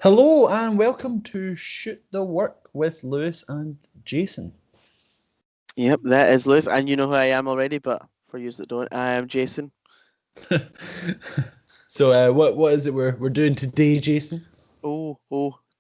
Hello and welcome to Shoot the Work with Lewis and Jason. Yep, that is Lewis, and you know who I am already, but for you that don't, I am Jason. What is it we're doing today, Jason?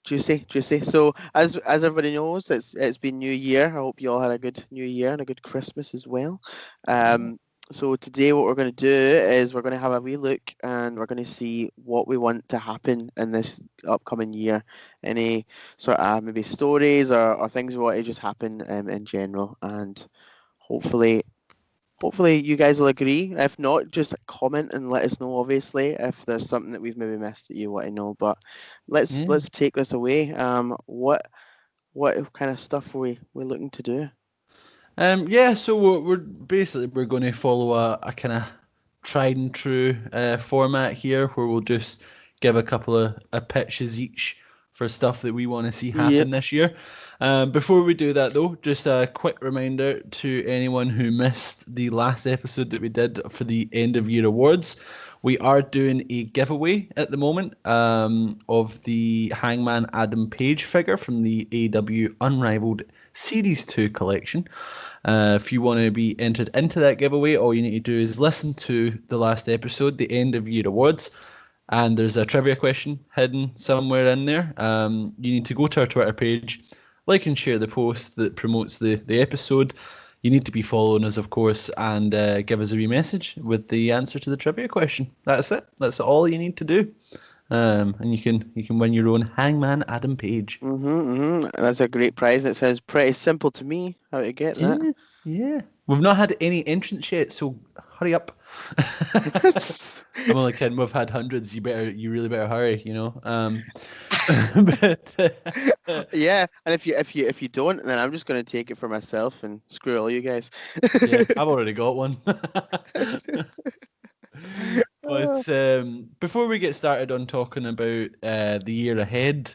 Juicy, juicy. So as everybody knows, it's been New Year. I hope you all had a good New Year and a good Christmas as well. Yeah. Um, so today what we're going to do is we're going to have a wee look and we're going to see what we want to happen in this upcoming year. Any sort of maybe stories or things we want to just happen in general, and hopefully hopefully you guys will agree. If not, just comment and let us know. Obviously, if there's something that we've maybe missed that you want to know. But Yeah. let's take this away. What kind of stuff are we looking to do? Yeah, so we're going to follow a kind of tried and true format here where we'll just give a couple of pitches each for stuff that we want to see happen Yep. this year. Before we do that, though, just a quick reminder to anyone who missed the last episode that we did for the end of year awards. We are doing a giveaway at the moment of the Hangman Adam Page figure from the AW Unrivaled Series 2 collection. If you want to be entered into that giveaway, all you need to do is listen to the last episode, the end of year awards, and there's a trivia question hidden somewhere in there. You need to go to our Twitter page, like and share the post that promotes the episode. You need to be following us, of course, and give us a wee message with the answer to the trivia question. That's it. That's all you need to do. And you can win your own Hangman Adam Page. That's a great prize. It sounds pretty simple to me how to get that. Yeah, yeah. We've not had any entrants yet, so hurry up. I'm only kidding. We've had hundreds. You really better hurry. But Yeah, and if you don't, then I'm just gonna take it for myself and screw all you guys. yeah, I've already got one. Ah, But before we get started on talking about the year ahead,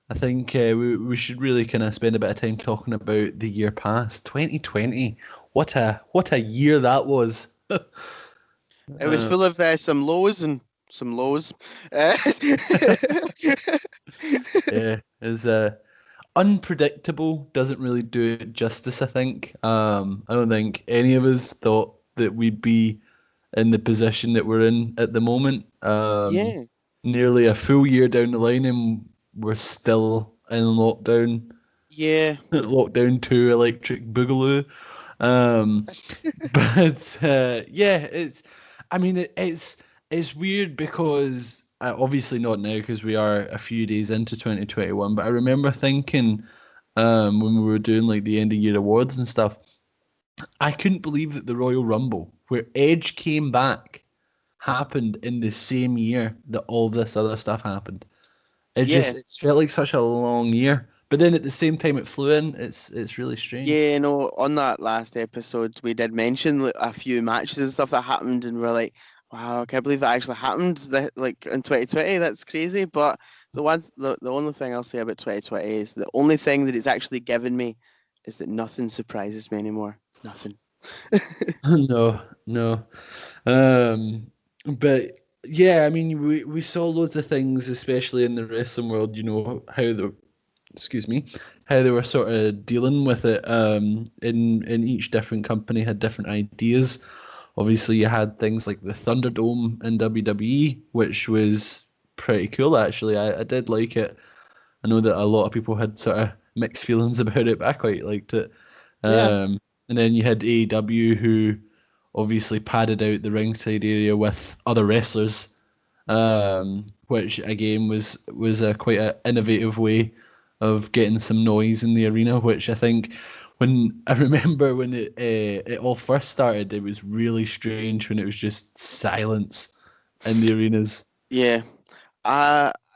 I think we should really kind of spend a bit of time talking about the year past, 2020. What a year that was. it was full of some lows and some lows. Uh, Yeah, is unpredictable doesn't really do it justice, I think. I don't think any of us thought that we'd be in the position that we're in at the moment. yeah, Nearly a full year down the line, and we're still in lockdown. yeah, Lockdown 2 Electric Boogaloo. Um, but yeah, I mean, it's weird because obviously not now because we are a few days into 2021. But I remember thinking when we were doing like the end of year awards and stuff, I couldn't believe that the Royal Rumble, where Edge came back, happened in the same year that all this other stuff happened. yeah, It felt like such a long year. But then at the same time it flew in. It's really strange. yeah. No, on that last episode, we did mention like, a few matches and stuff that happened, and we're like, wow, I can't believe that actually happened. That like in 2020, that's crazy. But the only thing I'll say about 2020 is the only thing that it's actually given me is that nothing surprises me anymore. Nothing. No, no. But yeah, I mean, we saw loads of things, especially in the wrestling world. How excuse me, how they were sort of dealing with it. In each different company had different ideas. Obviously, you had things like the Thunderdome in WWE, which was pretty cool. Actually, I did like it. I know that a lot of people had sort of mixed feelings about it, but I quite liked it. Yeah. And then you had AEW, who obviously padded out the ringside area with other wrestlers, which again was a quite an innovative way of getting some noise in the arena. Which I think, when I remember when it all first started, it was really strange when it was just silence in the arenas. Yeah.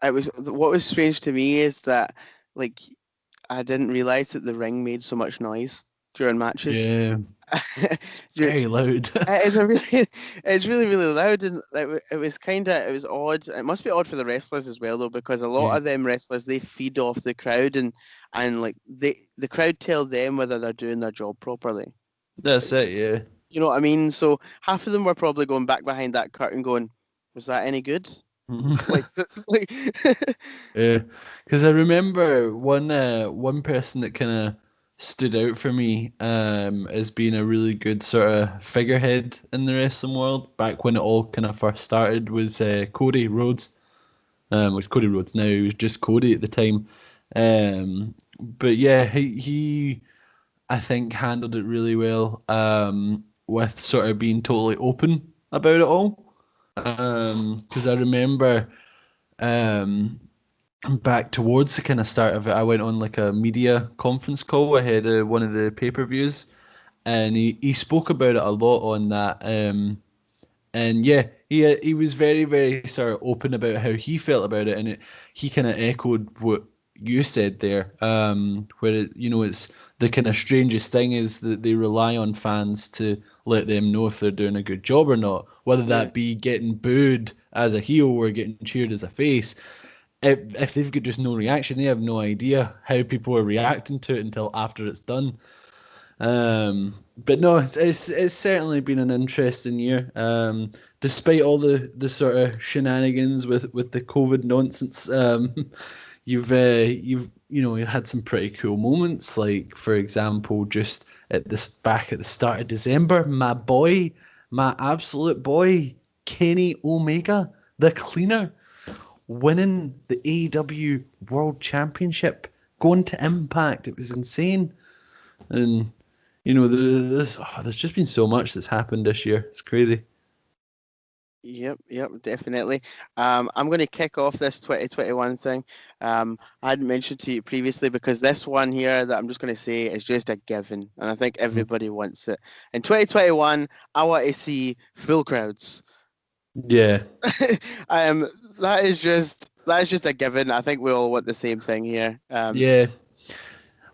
It was what was strange to me is that like I didn't realize that the ring made so much noise during matches. Yeah, Dur- very loud. It's a really, it's really, really loud, and it was kind of, it was odd. It must be odd for the wrestlers as well, though, because a lot Yeah, of them wrestlers they feed off the crowd, and like the crowd tell them whether they're doing their job properly. that's it. Yeah. You know what I mean? So half of them were probably going back behind that curtain, going, "Was that any good?" like, like Yeah, because I remember one person that kind of stood out for me as being a really good sort of figurehead in the wrestling world back when it all kind of first started was Cody Rhodes. Which Cody Rhodes now, he was just Cody at the time. But yeah, he I think handled it really well with sort of being totally open about it all. Because I remember um, back towards the kind of start of it, I went on like a media conference call ahead of one of the pay-per-views, and he spoke about it a lot on that. And yeah, he was very very sort of open about how he felt about it, and he kind of echoed what you said there. Where it's the kind of strangest thing is that they rely on fans to let them know if they're doing a good job or not, whether yeah, that be getting booed as a heel or getting cheered as a face. If they've got just no reaction, they have no idea how people are reacting to it until after it's done. But no, it's certainly been an interesting year. Despite all the sort of shenanigans with the COVID nonsense, you had some pretty cool moments. Like for example, just at this back at the start of December, my absolute boy, Kenny Omega, the Cleaner, winning the AEW World Championship, going to Impact. It was insane, and there's just been so much that's happened this year. It's crazy. yep, definitely. I'm going to kick off this 2021 thing. I hadn't mentioned to you previously because this one here that I'm just going to say is just a given, and I think everybody wants it. In 2021, I want to see full crowds. Yeah, um, that is just a given. I think we all want the same thing here. yeah.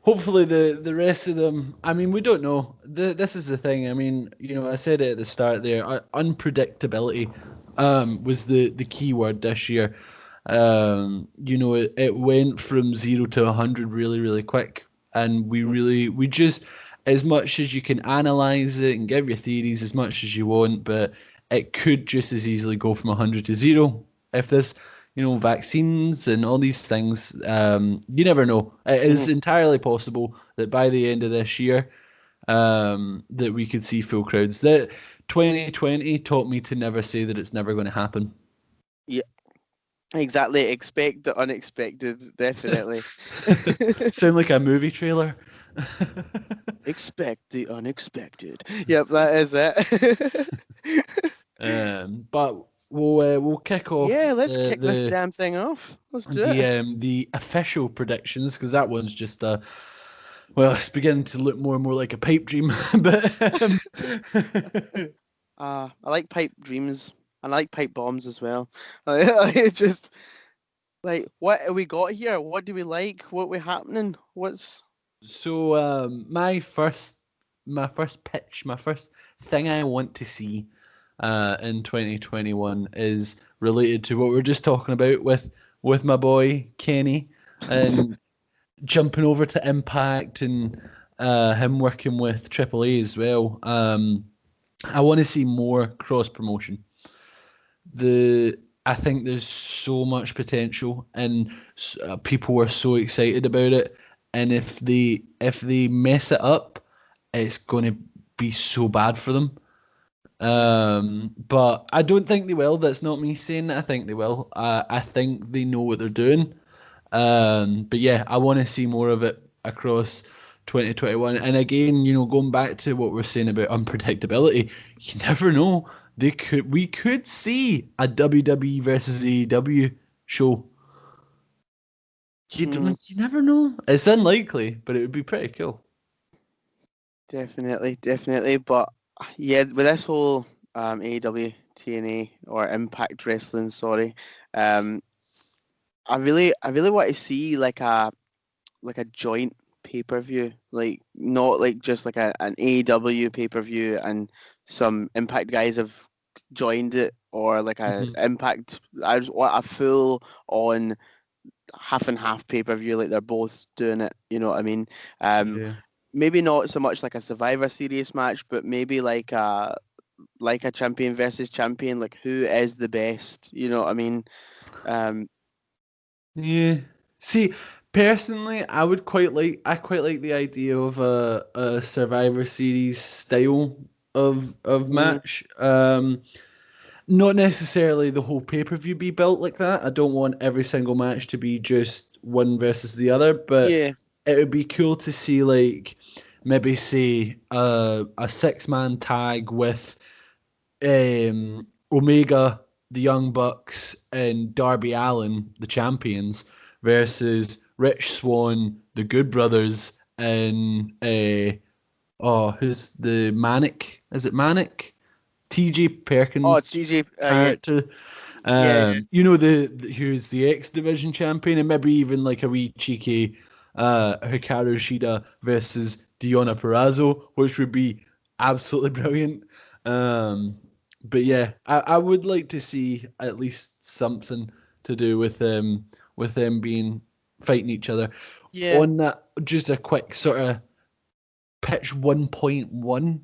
Hopefully the rest of them. I mean, we don't know. This is the thing. I mean, I said it at the start there. Unpredictability was the key word this year. It went from 0 to 100 really really quick, and we just, as much as you can analyze it and give your theories as much as you want, but it could just as easily go from 100 to 0 if this vaccines and all these things. You never know. It is Mhm. entirely possible that by the end of this year, that we could see full crowds. That 2020 taught me to never say that it's never going to happen. Yeah, exactly. Expect the unexpected. Definitely. Sound like a movie trailer. Expect the unexpected. Yep, that is it. But we'll kick off Yeah, let's the kick this the damn thing off. Let's do the it. um the official predictions, because that one's just well, it's beginning to look more and more like a pipe dream. But I like pipe dreams and I like pipe bombs as well. I just like what have we got here? What do we like? What we happening? What's so my first pitch, my first thing I want to see in 2021 is related to what we are just talking about with my boy Kenny and jumping over to Impact and him working with Triple A as well. I want to see more cross promotion. The I think there's so much potential, and people are so excited about it. And if they mess it up, it's going to be so bad for them. But I don't think they will. That's not me saying that. I think they will. I think they know what they're doing. But yeah, I want to see more of it across 2021. And again, going back to what we're saying about unpredictability, you never know. We could see a WWE versus AEW show. You mm, don't. You never know. It's unlikely, but it would be pretty cool. definitely. But yeah, with this whole AEW TNA or Impact Wrestling, sorry, um, I really want to see like a joint pay-per-view, like not like just like an AEW pay-per-view and some Impact guys have joined it, or like a Hmm. Impact. I just want a full on half and half pay-per-view, like they're both doing it. You know what I mean? Um, Yeah. Maybe not so much like a Survivor Series match, but maybe like like a champion versus champion. Like, who is the best? You know what I mean? Yeah. See, personally, I quite like the idea of a Survivor Series style of mm, match. Not necessarily the whole pay-per-view be built like that. I don't want every single match to be just one versus the other, but yeah. it would be cool to see like maybe say a six-man tag with Omega, the Young Bucks, and Darby Allin, the champions, versus Rich Swann, the Good Brothers, and who's the Manic? Is it Manic? T.J. Oh, Perkins TJ. Yeah, character. yeah. You know who's the X Division champion, and maybe even like a wee cheeky Hikaru Shida versus Deonna Purrazzo, which would be absolutely brilliant. But yeah, I would like to see at least something to do with them being fighting each other. Yeah. On that, just a quick sort of pitch 1.1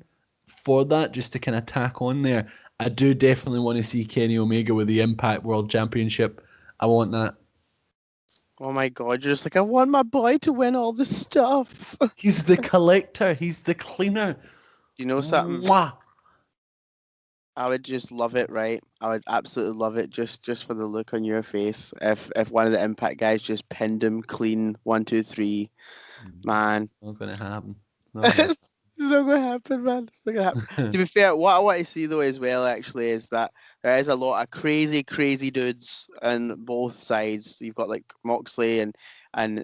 for that, just to kind of tack on there. I do definitely want to see Kenny Omega with the Impact World Championship. I want that. Oh my God, you're just like, I want my boy to win all the stuff. He's the collector. He's the cleaner. You know something? Mwah. I would just love it, right? I would absolutely love it just for the look on your face. If one of the Impact guys just pinned him clean, 1, 2, 3, man. Not gonna happen. Not gonna It's not gonna happen, man. It's not gonna happen. To be fair, what I want to see though as well actually is that there is a lot of crazy dudes on both sides. You've got like Moxley and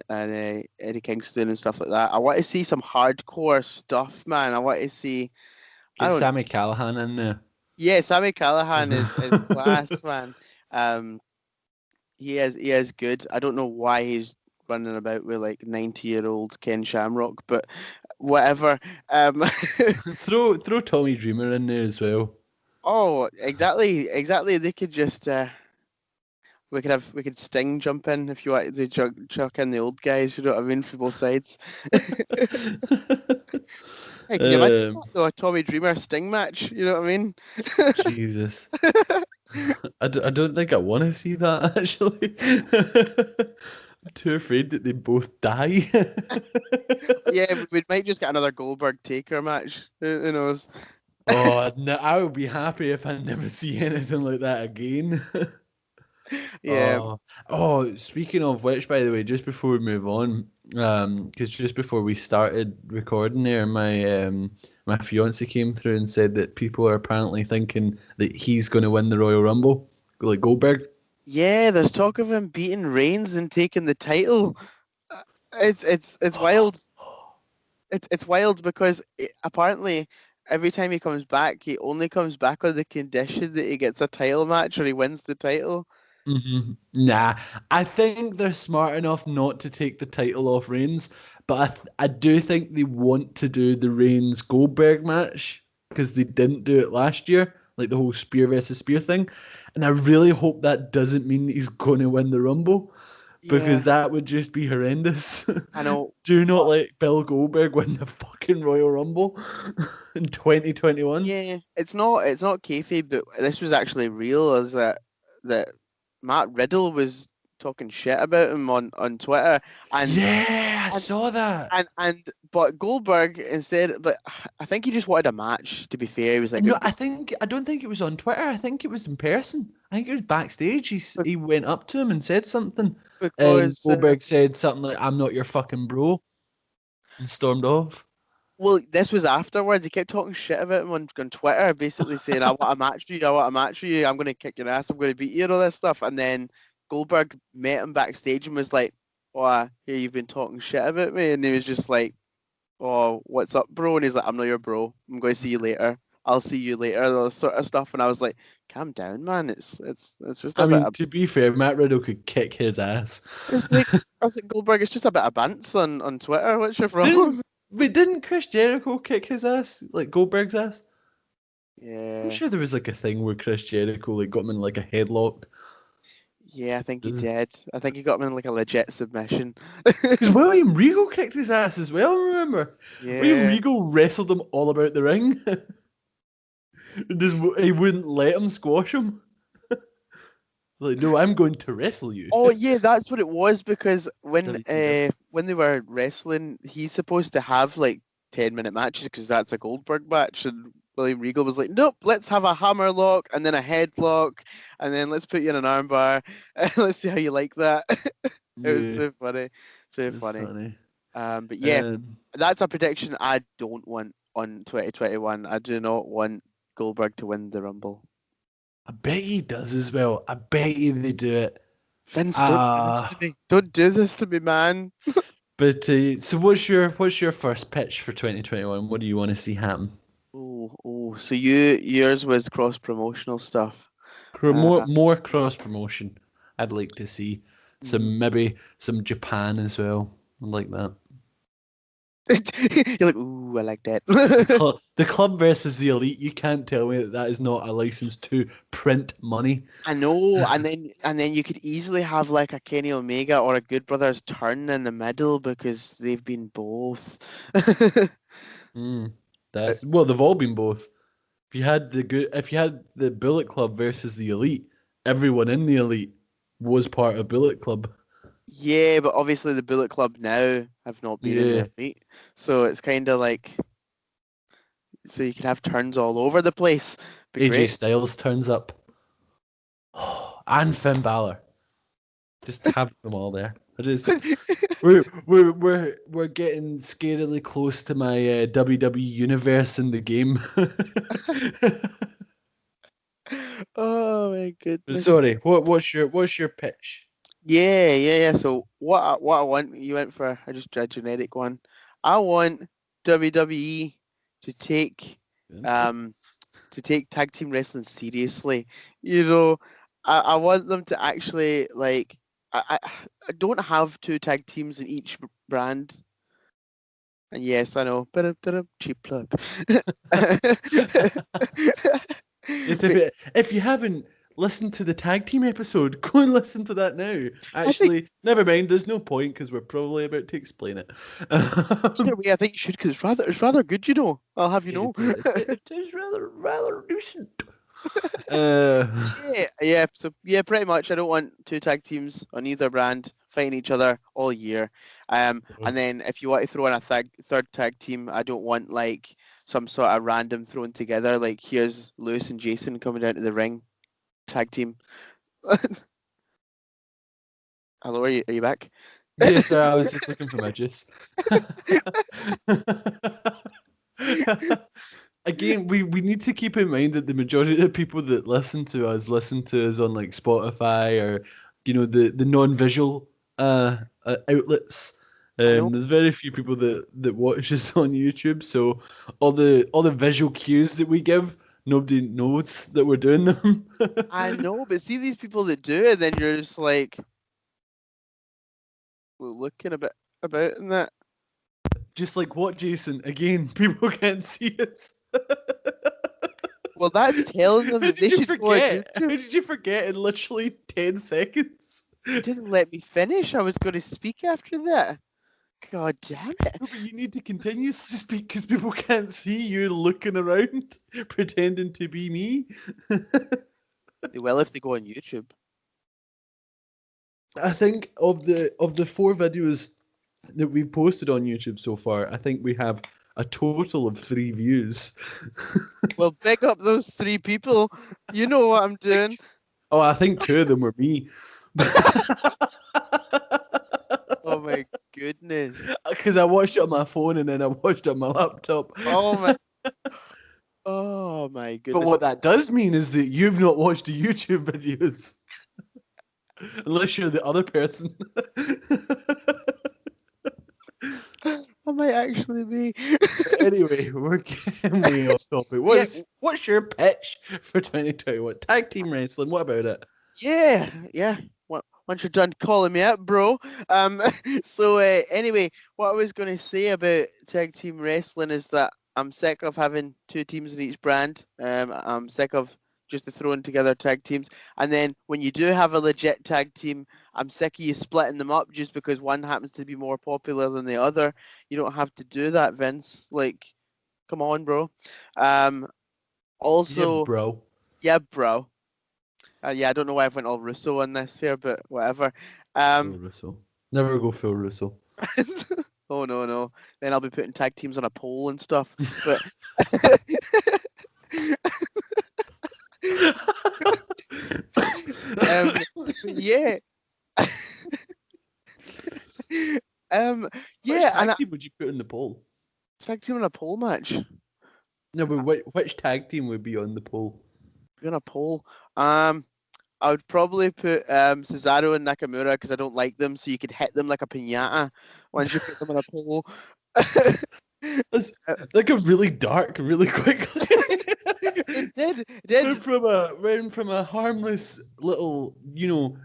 Eddie Kingston and stuff like that. I want to see some hardcore stuff, man. I want to see. I Get don't. Sammy Callahan in there. Yeah, Sammy Callahan is class, man. Um, he is good. I don't know why he's running about with like 90-year-old Ken Shamrock, but whatever. Throw Tommy Dreamer in there as well. Oh, exactly. They could just we could Sting jump in if you want to chuck in the old guys. You know what I mean for both sides. Hey, can you imagine that though? A Tommy Dreamer Sting match. You know what I mean? Jesus. I don't think I want to see that actually. I'm too afraid that they both die. Yeah, we might just get another Goldberg Taker match. Who knows? Oh, no, I would be happy if I never see anything like that again. Yeah. Speaking of which, by the way, just before we move on, because just before we started recording there, my fiance came through and said that people are apparently thinking that he's going to win the Royal Rumble, like Goldberg. Yeah, there's talk of him beating Reigns and taking the title. It's wild. It's wild because apparently every time he comes back, he only comes back on the condition that he gets a title match or he wins the title. Nah, I think they're smart enough not to take the title off Reigns, but I do think they want to do the Reigns Goldberg match because they didn't do it last year, like the whole spear versus spear thing. And I really hope that doesn't mean that he's going to win the Rumble Yeah, because that would just be horrendous. I know. Do not let Bill Goldberg win the fucking Royal Rumble in 2021. Yeah, it's not kayfabe, but this was actually real. Is that Matt Riddle was talking shit about him on Twitter, and Yeah, I and saw that. but Goldberg instead, but I think he just wanted a match. To be fair, he was like, No, I don't think it was on Twitter. I think it was in person. I think it was backstage. He went up to him and said something, and because Goldberg said something like, "I'm not your fucking bro," and stormed off. well, this was afterwards. He kept talking shit about him on Twitter, basically saying, "I want a match for you. I want a match for you. I'm going to kick your ass. I'm going to beat you," and all this stuff. And then Goldberg met him backstage and was like, "Oh, I hear you've been talking shit about me," and he was just like, "Oh, what's up, bro?" And he's like, "I'm not your bro. I'm going to see you later. I'll see you later." All this sort of stuff. And I was like, "Calm down, man. It's just I a bit mean, of to be fair, Matt Riddle could kick his ass. it's like I was like Goldberg. It's just a bit of bants on Twitter. What's your didn't problem?" didn't Chris Jericho kick his ass, like Goldberg's ass? I'm Yeah. sure there was like a thing where Chris Jericho like got him in like a headlock. Yeah, I think he did. I think he got him in like a legit submission. Because William Regal kicked his ass as well, remember? William Yeah. Regal wrestled him all about the ring. Just he wouldn't let him squash him. Like, no, I'm going to wrestle you. Oh yeah, that's what it was because WCW. when they were wrestling, he's supposed to have like 10-minute matches because that's a Goldberg match, and William Regal was like, nope, let's have a hammer lock and then a headlock, and then let's put you in an armbar, and let's see how you like that. It was Yeah, so funny, so it's funny. funny. But yeah, Um, that's a prediction I don't want on 2021. I do not want Goldberg to win the Rumble. I bet he does as well. I bet you they do it. Vince, don't do this to Ah, me. Don't do this to me, man. but so what's your first pitch for 2021? What do you want to see happen? Oh. So yours was cross promotional stuff. More Uh, more cross promotion. I'd like to see mm. maybe some Japan as well. I like that. You're like, ooh, I like that. The club versus the elite. You can't tell me that that is not a license to print money. I know, and then you could easily have like a Kenny Omega or a Good Brothers turn in the middle because they've been both. Mm, that's well, they've all been both. If you had the Bullet Club versus the Elite, everyone in the Elite was part of Bullet Club. Yeah, but obviously the Bullet Club now have not been in Yeah, the elite, so it's kind of like so you could have turns all over the place. Be AJ great. Styles turns up, and Finn Balor. Just have them all there. I just we're getting scarily close to my WWE universe in the game. Oh my But goodness. sorry, what's your pitch? Yeah. So what I want, you went for just a generic one. I want WWE to take um tag team wrestling seriously. You know, I want them to actually like I don't have two tag teams in each brand. And yes, I know, but cheap plug. Yes, But if you haven't listened to the tag team episode, go and listen to that now. I think Actually, never mind. There's no point because we're probably about to explain it. either way, I think you should because it's rather good, you know. I'll have you know. It is rather decent. Uh, Yeah. So yeah, pretty much. I don't want two tag teams on either brand fighting each other all year. And then if you want to throw in a third tag team, I don't want like some sort of random thrown together. Like here's Lewis and Jason coming down to the ring, tag team. Hello, are you back? yes, sir. I was just looking for my juice. Again, we need to keep in mind that the majority of the people that listen to us on like Spotify or the non-visual outlets. I know. There's very few people that watch us on YouTube, so all the visual cues that we give, nobody knows that we're doing them. I know, but see these people that do it, then you're just like looking a bit about in that. Just like what, Jason? Again, people can't see us. Well, that's telling them How that they did you should go on forget? How YouTube. did you forget in literally 10 seconds? You didn't let me finish. I was going to speak after that. God damn it. No, but you need to continue to speak because people can't see you looking around, pretending to be me. They will if they go on YouTube. I think of the 4 videos that we've posted on YouTube so far, I think we have a total of 3 views. Well, pick up those 3 people. You know what I'm doing. Oh, I think 2 of them were me. Oh my goodness. Because I watched it on my phone and then I watched it on my laptop. Oh my. Oh my But goodness. what that does mean is that you've not watched the YouTube videos. Unless you're the other person. I might actually be. Anyway, we're getting way off topic. What's your pitch for 2021? Tag team wrestling, what about it? Yeah. Once you're done calling me out, bro. So anyway, what I was going to say about tag team wrestling is that I'm sick of having 2 teams in each brand. I'm sick of just the throwing together tag teams. And then when you do have a legit tag team, I'm sick of you splitting them up just because one happens to be more popular than the other. You don't have to do that, Vince. Like, come on, bro. Um, Also, bro. yeah, bro. Yeah, I don't know why I went all Russo on this here, but whatever. Full Russo. Never go full Russo. Oh no. Then I'll be putting tag teams on a poll and stuff. But yeah. Which Yeah, and tag team would you put in the poll? tag team in a poll match. No, but which tag team would be on the poll? In a poll. I would probably put Cesaro and Nakamura because I don't like them, so you could hit them like a pinata once you put them in a poll. That's like a really dark, really quickly. It did. Went from a harmless little,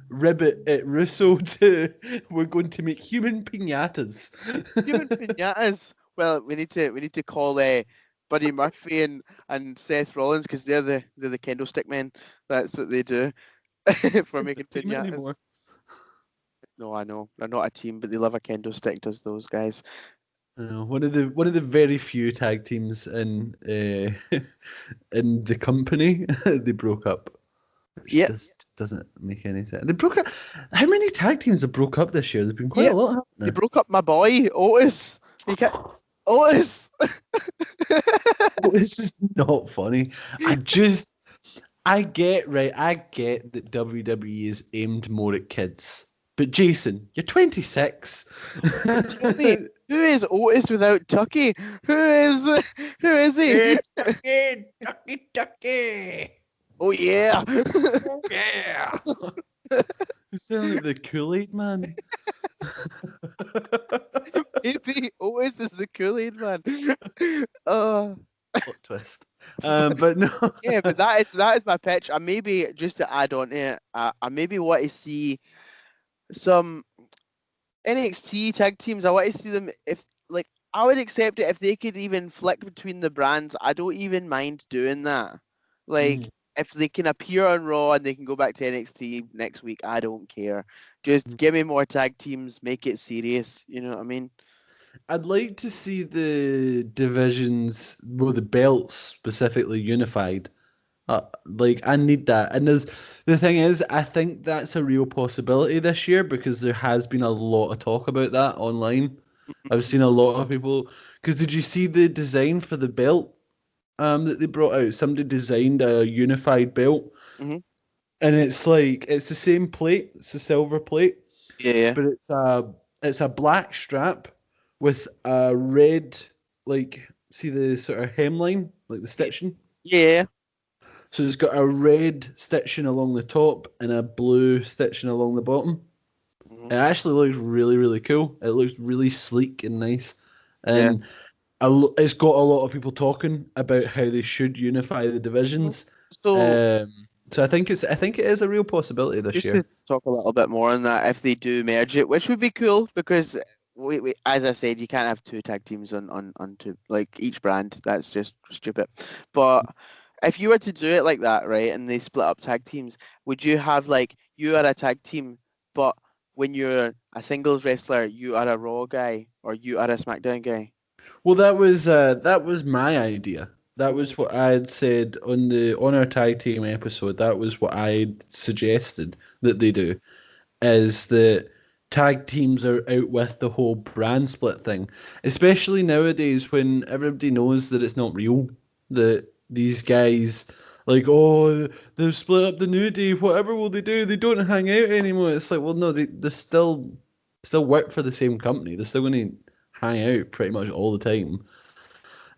ribbit at Russo to we're going to make human pinatas. Human pinatas. Well, we need to call Buddy Murphy and Seth Rollins because they're the kendo stick men. That's what they do for making Team pinatas. anymore. No, I know they're not a team, but they love a kendo stick. Does those guys? One of the very few tag teams in in the company they broke up. Which Yeah. doesn't make any sense. They broke up. How many tag teams have broke up this year? There've been quite Yeah, a lot. Haven't They there? broke up my boy Otis. Otis. Well, this is not funny. I get that WWE is aimed more at kids. But Jason, you're 26. Tell me, who is Otis without Tucky? Who is he? Tucky. Oh yeah. Yeah. You sound like the Kool-Aid man. Maybe Otis is the Kool-Aid man. Plot twist. But no. Yeah, but that is my pitch. I maybe just to add on to it, I maybe want to see some NXT tag teams. I want to see them if like I would accept it if they could even flick between the brands. I don't even mind doing that. Like if they can appear on Raw and they can go back to NXT next week, I don't care. Just give me more tag teams, make it serious. You know what I mean? I'd like to see the divisions, well, the belts specifically unified. I need that. And the thing is, I think that's a real possibility this year because there has been a lot of talk about that online. I've seen a lot of people. Because did you see the design for the belt that they brought out? Somebody designed a unified belt, Mm-hmm. and it's the same plate. It's a silver plate, Yeah. but it's a black strap with a red, like, see the sort of hemline, like the stitching. Yeah. So it's got a red stitching along the top and a blue stitching along the bottom. Mm-hmm. It actually looks really, really cool. It looks really sleek and nice. Yeah. And it's got a lot of people talking about how they should unify the divisions. So So I think it is a real possibility this just year. to talk a little bit more on that, if they do merge it, which would be cool because we as I said, you can't have two tag teams on two like each brand. That's just stupid. But if you were to do it like that, right, and they split up tag teams, would you have like you are a tag team, but when you're a singles wrestler, you are a Raw guy or you are a SmackDown guy? Well, that was my idea. That was what I had said on our tag team episode. That was what I suggested that they do. Is that tag teams are out with the whole brand split thing, especially nowadays when everybody knows that it's not real. That these guys, like, oh, they've split up the New Day. Whatever will they do? They don't hang out anymore. It's like, well, no, they still work for the same company. They're still going to hang out pretty much all the time.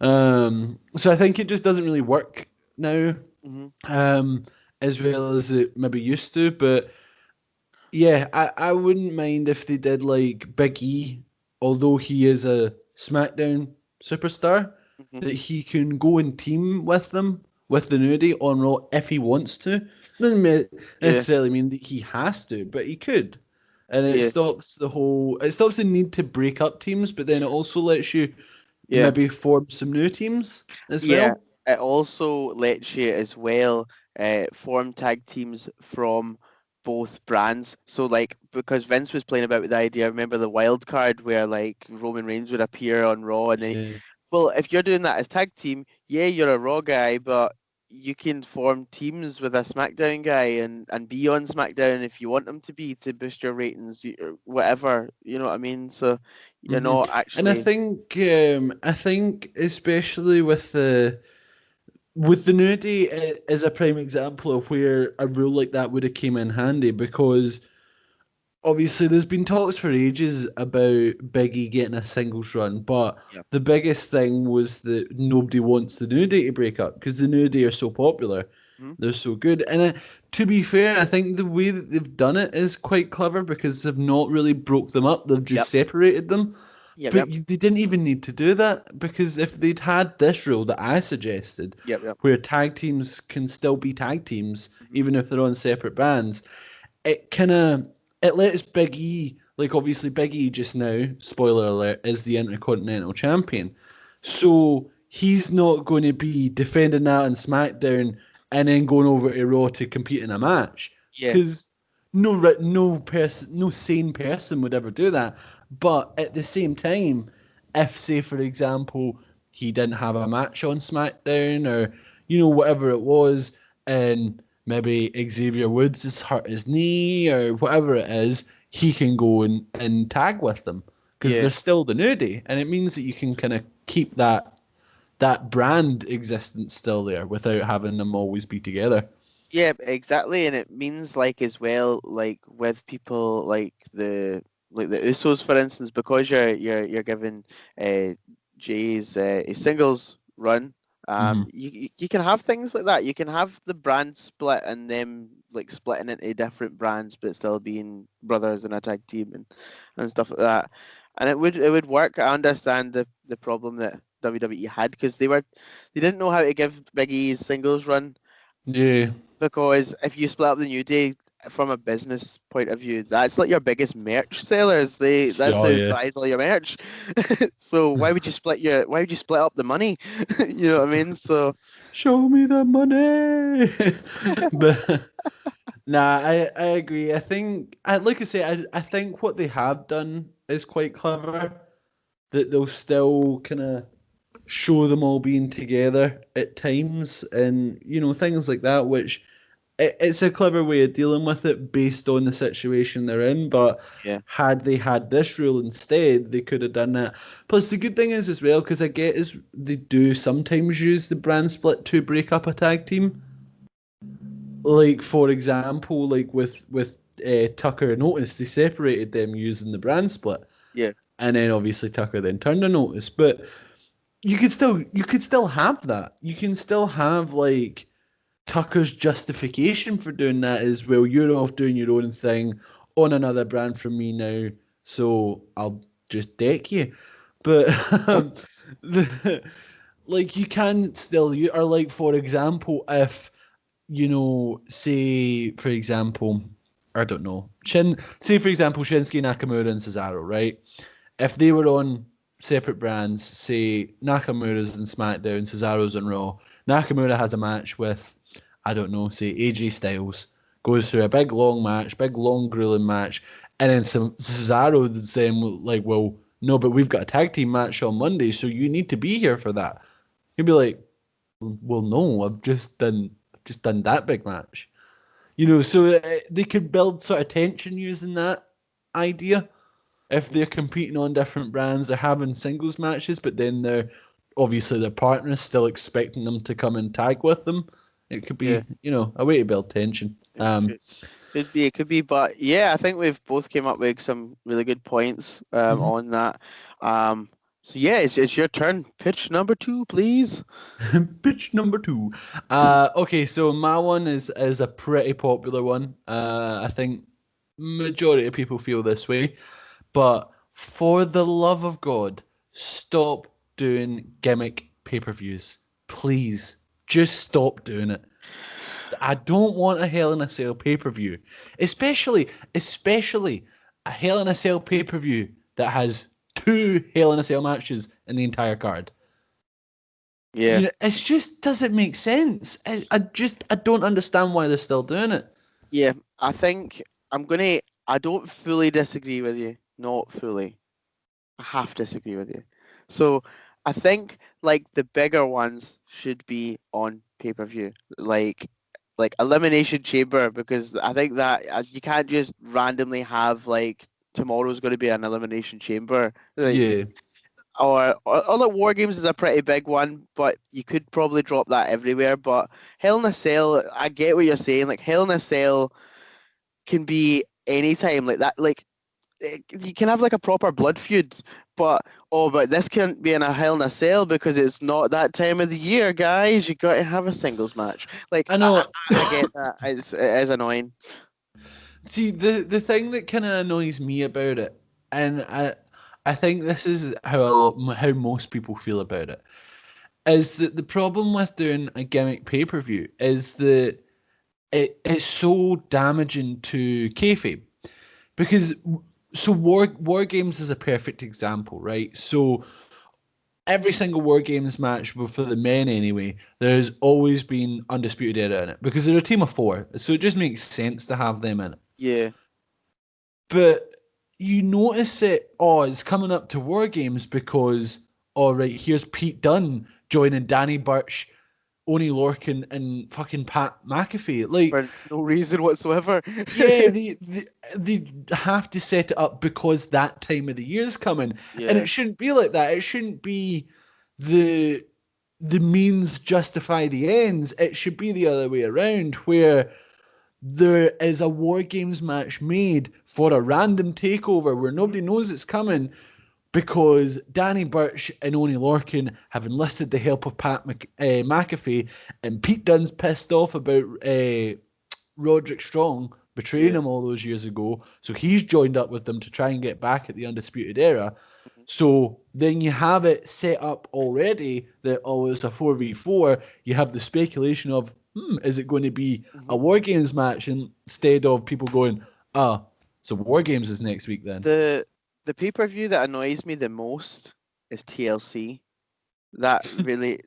So I think it just doesn't really work now, Mm-hmm. as well as it maybe used to. But yeah, I wouldn't mind if they did like Big E, although he is a SmackDown superstar, Mm-hmm. that he can go and team with them with the New Day on Raw if he wants to. Doesn't necessarily mean that he has to, but he could. And it Yeah. stops the need to break up teams, but then it also lets you Yeah. maybe form some new teams as Yeah, well. it also lets you as well form tag teams from both brands. So like because Vince was playing about with the idea, remember the wild card where like Roman Reigns would appear on Raw and then Yeah. well, if you're doing that as tag team, yeah, you're a Raw guy, but you can form teams with a SmackDown guy and be on SmackDown if you want them to be to boost your ratings, whatever. You know what I mean? So you're Hmm. not And actually. I think especially with the nudity is a prime example of where a rule like that would have came in handy, because obviously there's been talks for ages about Biggie getting a singles run, but Yeah. the biggest thing was that nobody wants the nudity to break up because the nudity are so popular. Hmm. They're so good. And to be fair, I think the way that they've done it is quite clever because they've not really broke them up. They've Yep. just separated them. Yep. But Yep. they didn't even need to do that, because if they'd had this rule that I suggested, Yep. Yep. where tag teams can still be tag teams Hmm. even if they're on separate brands, it kind of it lets Big E, like obviously Big E just now, spoiler alert, is the Intercontinental Champion, so he's not going to be defending that on SmackDown and then going over to Raw to compete in a match, Yeah. because no sane person would ever do that. But at the same time, if say for example he didn't have a match on SmackDown, or whatever it was, and maybe Xavier Woods has hurt his knee or whatever it is, he can go and tag with them because Yeah. they're still the nudie, and it means that you can kind of keep that brand existence still there without having them always be together. Yeah, exactly, and it means like as well, like with people like the Usos, for instance, because you're giving uh, Jay's a singles run. Hmm. You can have things like that. You can have the brand split and them like splitting into different brands, but still being brothers in a tag team and stuff like that. And it would work. I understand the problem that WWE had because they didn't know how to give Big E's singles run, Yeah. because if you split up the New Day from a business point of view, that's like your biggest merch sellers. That's Oh who yeah. buys all your merch. So why would you split up the money? You know what I mean? So Show me the money. But nah, I agree. I think, like I say, I think what they have done is quite clever. That they'll still kind of show them all being together at times, and things like that, which it's a clever way of dealing with it based on the situation they're in. But yeah, had they had this rule instead, they could have done that. Plus, the good thing is as well, because I get is they do sometimes use the brand split to break up a tag team. Like for example, like with Tucker and Otis, they separated them using the brand split, yeah, and then obviously Tucker then turned on Otis. But you could still have that. You can still have like Tucker's justification for doing that is, well, you're off doing your own thing on another brand from me now, so I'll just deck you. But the, like you can still, you are like, for example, if say for example, I don't know, say for example Shinsuke Nakamura and Cesaro, right? If they were on separate brands, say Nakamura's in SmackDown, Cesaro's on Raw, Nakamura has a match with, I don't know, say AJ Styles, goes through a big long match, big long grueling match, and then some Cesaro saying like, well, no, but we've got a tag team match on Monday, so you need to be here for that. You'd be like, well, no, I've just done that big match. So they could build sort of tension using that idea. If they're competing on different brands, they're having singles matches, but then they're obviously their partners still expecting them to come and tag with them. It could yeah. be, a way to build tension. It could be, but yeah, I think we've both came up with some really good points Mhm. on that. So yeah, it's your turn. Pitch number two, please. Pitch number two. Okay, so my one is a pretty popular one. I think majority of people feel this way. But for the love of God, stop doing gimmick pay-per-views. Please, just stop doing it. I don't want a Hell in a Cell pay-per-view, especially a Hell in a Cell pay-per-view that has two Hell in a Cell matches in the entire card. Yeah. It just doesn't make sense. I don't understand why they're still doing it. Yeah, I think I don't fully disagree with you. Not fully. I half disagree with you. So I think like the bigger ones should be on pay-per-view, like Elimination Chamber, because I think that you can't just randomly have like tomorrow's going to be an Elimination Chamber, like, Yeah. or like War Games is a pretty big one, but you could probably drop that everywhere. But Hell in a Cell, I get what you're saying. Like Hell in a Cell can be anytime like that. Like you can have like a proper blood feud, but this can't be in a Hell in a Cell because it's not that time of the year, guys. You got to have a singles match. Like I I, know. I get that. It is annoying. See, the thing that kind of annoys me about it, and I think this is how most people feel about it, is that the problem with doing a gimmick pay-per-view is that it is so damaging to kayfabe. Because so War Games is a perfect example, right? So every single War Games match, well, for the men anyway, there's always been Undisputed Era in it because they're a team of four, so it just makes sense to have them in it. Yeah. But you notice it, it's coming up to War Games because, all right, here's Pete Dunne joining Danny Burch, Oney Lorcan, and fucking Pat McAfee. Like, For no reason whatsoever. yeah, they have to set it up because that time of the year is coming, and Yeah. it shouldn't be like that. It shouldn't be the the means justify the ends. It should be the other way around, where there is a War Games match made for a random takeover where nobody knows it's coming because Danny Burch and Oney Lorcan have enlisted the help of Pat McAfee, and Pete Dunne's pissed off about Roderick Strong betraying Yeah. him all those years ago, so he's joined up with them to try and get back at the Undisputed Era. Mhm. So then you have it set up already that it's a 4v4. You have the speculation of, is it going to be a War Games match instead of people going, so War Games is next week then? The pay-per-view that annoys me the most is TLC. That really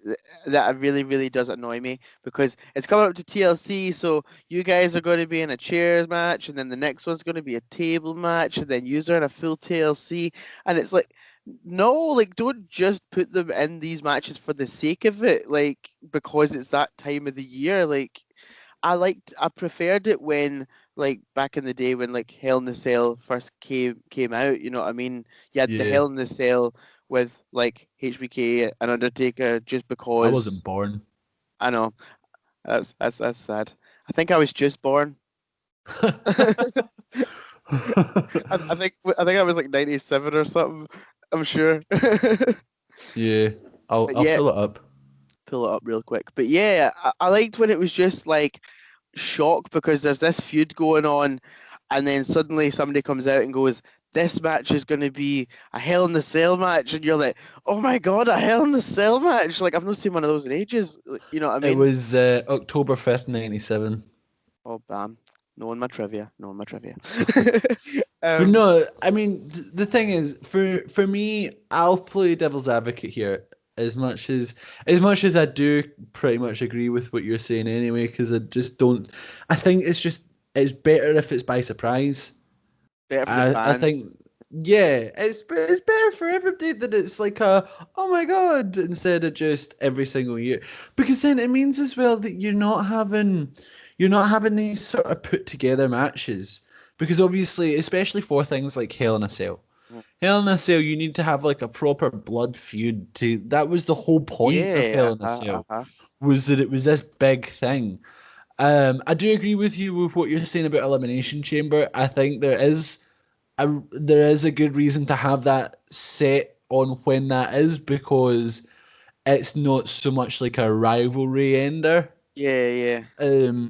really does annoy me because it's coming up to TLC, so you guys are going to be in a chairs match, and then the next one's going to be a table match, and then you're in a full TLC, and it's like, no, like don't just put them in these matches for the sake of it, like because it's that time of the year. Like I preferred it when, like back in the day when like Hell in the Cell first came out. You know what I mean? You had the Yeah. Hell in the Cell with like HBK and Undertaker just I because. wasn't born. I know that's sad. I think I was just born. I think I was like 97 or something. I'm sure. Yeah, I'll But I'll yeah, pull it up. pull it up real quick. But yeah, I liked when it was just like shock because there's this feud going on, and then suddenly somebody comes out and goes, "This match is going to be a Hell in the Cell match," and you're like, "Oh my god, a Hell in the Cell match!" Like I've not seen one of those in ages. You know what I It mean? was October 5th, 97. Oh, bam! Knowing my trivia, knowing my trivia. But um, no, I mean the thing is, for me, I'll play devil's advocate here as much as I do pretty much agree with what you're saying anyway, because I just don't. I think it's better if it's by surprise. better for the I think, fans. yeah, it's better for everybody that it's like oh my god, instead of just every single year, because then it means as well that you're not having these sort of put together matches, because obviously, especially for things like Hell in a Cell. Mm. Hell in a Cell, you need to have like a proper blood feud to. That was the whole point of Yeah, Hell in a uh-huh, Cell, uh-huh. was that it was this big thing. I do agree with you with what you're saying about Elimination Chamber. I think there is a good reason to have that set on when that is, because it's not so much like a rivalry ender. Yeah, yeah, Um,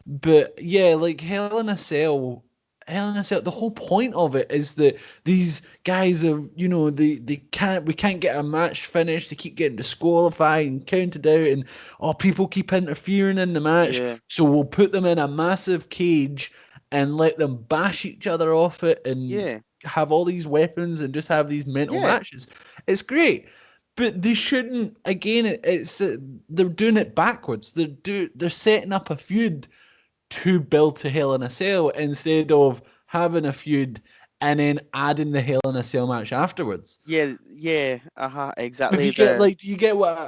but yeah, like Hell in a Cell, the whole point of it is that these guys are, we can't get a match finished. They keep getting disqualified and counted out, and people keep interfering in the match. yeah, So we'll put them in a massive cage and let them bash each other off it and yeah, have all these weapons and just have these mental yeah, matches. It's great. But they shouldn't. Again, they're doing it backwards. They're setting up a feud to build to Hell in a Cell instead of having a feud and then adding the Hell in a Cell match afterwards. Yeah, If exactly. you get like, do you get what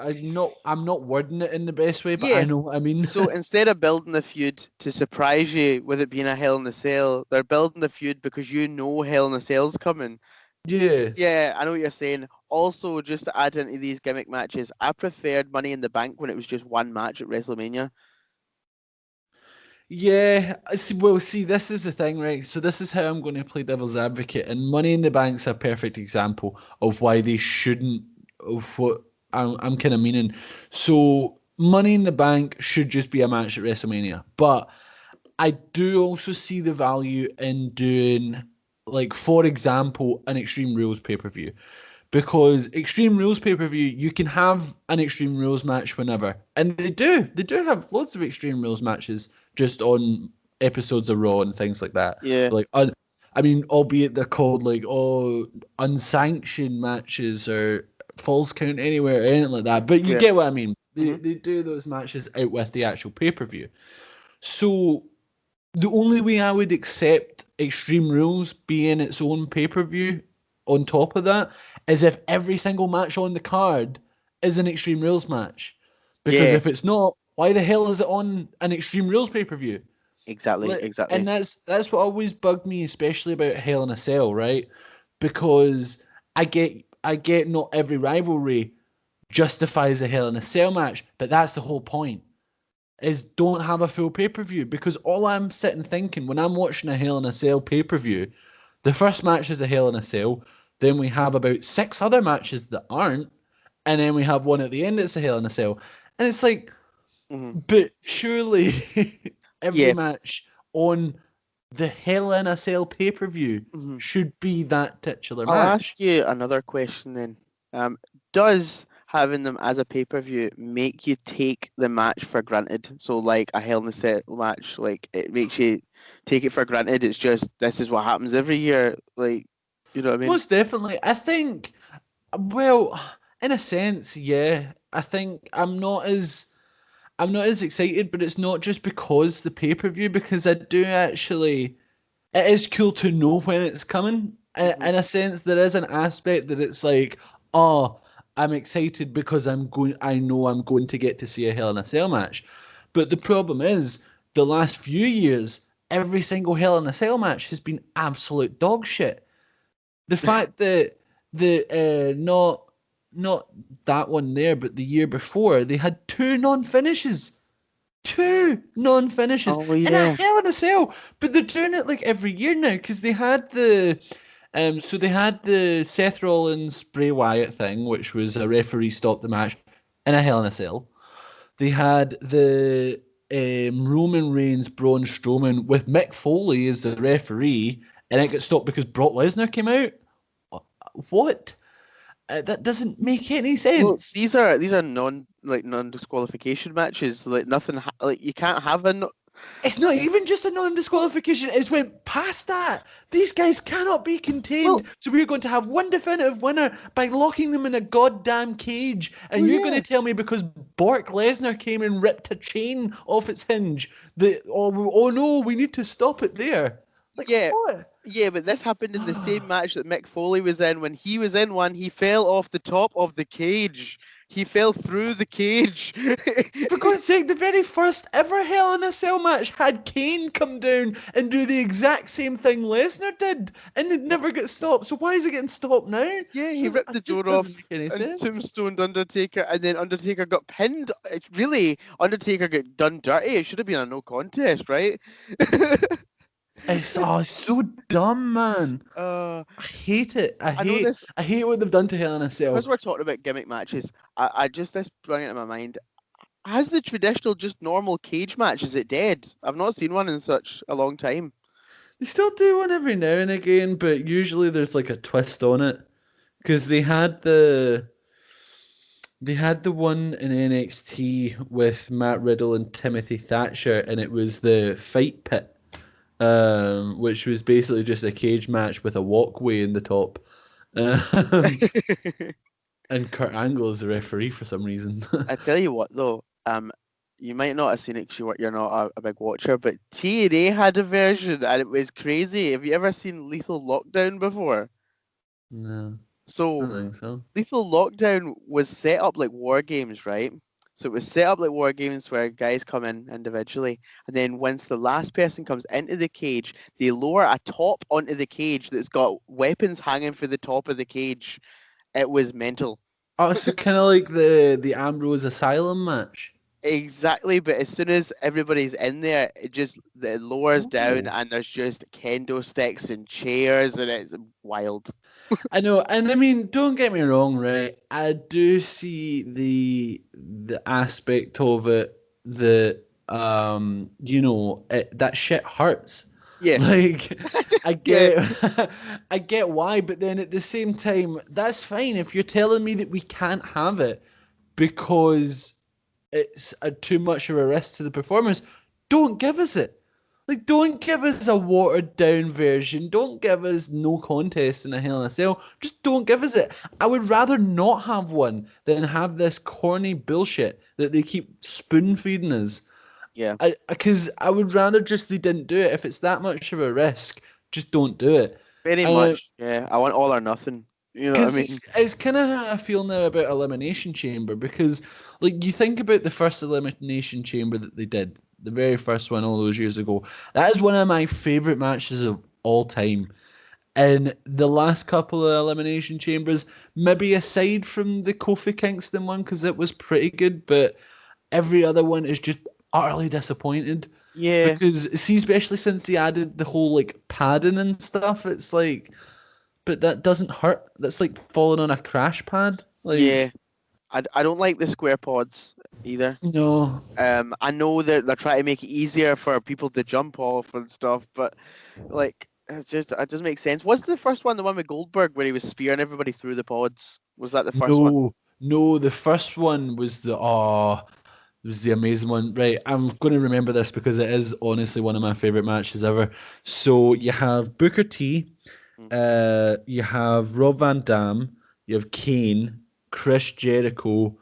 I'm not wording it in the best way, but I Yeah. know what I mean. So instead of building the feud to surprise you with it being a Hell in a Cell, they're building the feud because you know Hell in a Cell's coming. Yeah. Yeah, I know what you're saying. Also, just to add into these gimmick matches, I preferred Money in the Bank when it was just one match at WrestleMania. Yeah, well, see, this is the thing, right? So this is how I'm going to play devil's advocate, and Money in the Bank's a perfect example of why they shouldn't. Of what I'm kind of meaning. So Money in the Bank should just be a match at WrestleMania, but I do also see the value in doing, like, for example, an Extreme Rules pay-per-view. Because Extreme Rules pay-per-view, you can have an Extreme Rules match whenever. And they do. They do have loads of Extreme Rules matches just on episodes of Raw and things like that. Yeah. Like, I mean, albeit they're called, like, unsanctioned matches or Falls Count Anywhere or anything like that. But you Yeah. get what I mean. Mhm. They do those matches out with the actual pay-per-view. So the only way I would accept Extreme Rules being its own pay per view on top of that is if every single match on the card is an Extreme Rules match. Because Yeah, if it's not, why the hell is it on an Extreme Rules pay per view? exactly. And that's what always bugged me, especially about Hell in a Cell, right? Because I get not every rivalry justifies a Hell in a Cell match, but that's the whole point is don't have a full pay per view because all I'm sitting thinking when I'm watching a Hell in a Cell pay per view, the first match is a Hell in a Cell, then we have about 6 other matches that aren't, and then we have one at the end that's a Hell in a Cell, and it's like, Mhm. but surely every Yeah. match on the Hell in a Cell pay per view Mhm. should be that titular I'll match. ask you another question then. Does having them as a pay-per-view make you take the match for granted? So like a Hell in a Cell match, like it makes you take it for granted. It's just this is what happens every year. Like, you know what I mean? Most definitely, I think. Well, in a sense, yeah. I think I'm not as excited, but it's not just because the pay per view, because I do actually. It is cool to know when it's coming. Mhm. In a sense, there is an aspect that it's like, oh, I'm excited because I know I'm going to get to see a Hell in a Cell match. But the problem is, the last few years, every single Hell in a Cell match has been absolute dog shit. The fact that not that one there, but the year before, they had two non-finishes Oh in a yeah. Hell in a Cell, but they're doing it like every year now because they had the Seth Rollins Bray Wyatt thing, which was a referee stopped the match in a Hell in a Cell. They had the Roman Reigns Braun Strowman with Mick Foley as the referee, and it got stopped because Brock Lesnar came out. What? That doesn't make any Well, sense. these are non-disqualification matches. Like nothing. Like you can't have a. It's not even just a non-disqualification. It's went past that. These guys cannot be contained. Well, So we're going to have one definitive winner by locking them in a goddamn cage. And well, you're going yeah. to tell me because Bork Lesnar came and ripped a chain off its hinge that, oh no, we need to stop it there. Like, Yeah, what? yeah, but this happened in the same match that Mick Foley was in. When he was in one, he fell off the top of the cage. He fell through the cage. For God's sake, the very first ever Hell in a Cell match had Kane come down and do the exact same thing Lesnar did, and it never got stopped. So why is it getting stopped now? Yeah, he Doesn't, ripped the it just door off doesn't make any and sense. tombstoned Undertaker, and then Undertaker got pinned. It's really Undertaker got done dirty. It should have been a no contest, right? It's so dumb, man. uh, I hate it. I I know hate this I hate what they've done to Hell in a because Cell. we're talking about gimmick matches. I just this brought into my mind. Has the traditional just normal cage match, is it dead? I've not seen one in such a long time. They still do one every now and again, but usually there's like a twist on it. Because they had the one in NXT with Matt Riddle and Timothy Thatcher, and it was the Fight Pit, which was basically just a cage match with a walkway in the top. Um, and Kurt Angle is the referee for some reason. I tell you what though, you might not have seen it because you're not a big watcher, but TNA had a version and it was crazy. Have you ever seen Lethal Lockdown before? No, I So don't think so. Lethal Lockdown was set up like war games, right? So it was set up like war games where guys come in individually, and then once the last person comes into the cage, they lower a top onto the cage that's got weapons hanging for the top of the cage. It was mental. Oh, so kind of like the Ambrose Asylum match. Exactly, but as soon as everybody's in there, it lowers down, Oh. and there's just kendo sticks and chairs, and it's wild. I know, and I mean, don't get me wrong, right? I do see the aspect of it that that shit hurts. Yeah, Like, I yeah, get I get why, but then at the same time, that's fine if you're telling me that we can't have it because it's too much of a risk to the performers. Don't give us it. Like, don't give us a watered down version. Don't give us no contest in a Hell in a Cell. Just don't give us it. I would rather not have one than have this corny bullshit that they keep spoon feeding us. yeah. Because I would rather just they didn't do it. If it's that much of a risk, just don't do it. Very And much. Yeah, I want all or nothing. You know what I because mean? it's kind of how I feel now about Elimination Chamber. Because like you think about the first Elimination Chamber that they did, the very first one all those years ago. That is one of my favorite matches of all time. And the last couple of Elimination Chambers, maybe aside from the Kofi Kingston one, because it was pretty good, but every other one is just utterly disappointed. Yeah, Because see, especially since they added the whole like padding and stuff, it's like, but that doesn't hurt. That's like falling on a crash pad. yeah. Like, I don't like the square pods either. no, I know that they're trying to make it easier for people to jump off and stuff, but like it doesn't make sense. Was the first one the one with Goldberg where he was spearing everybody through the pods? Was that the first one? no, no. The first one was it was the amazing one. Right, I'm going to remember this because it is honestly one of my favorite matches ever. So you have Booker T, Mm. you have Rob Van Dam, you have Kane, Chris Jericho,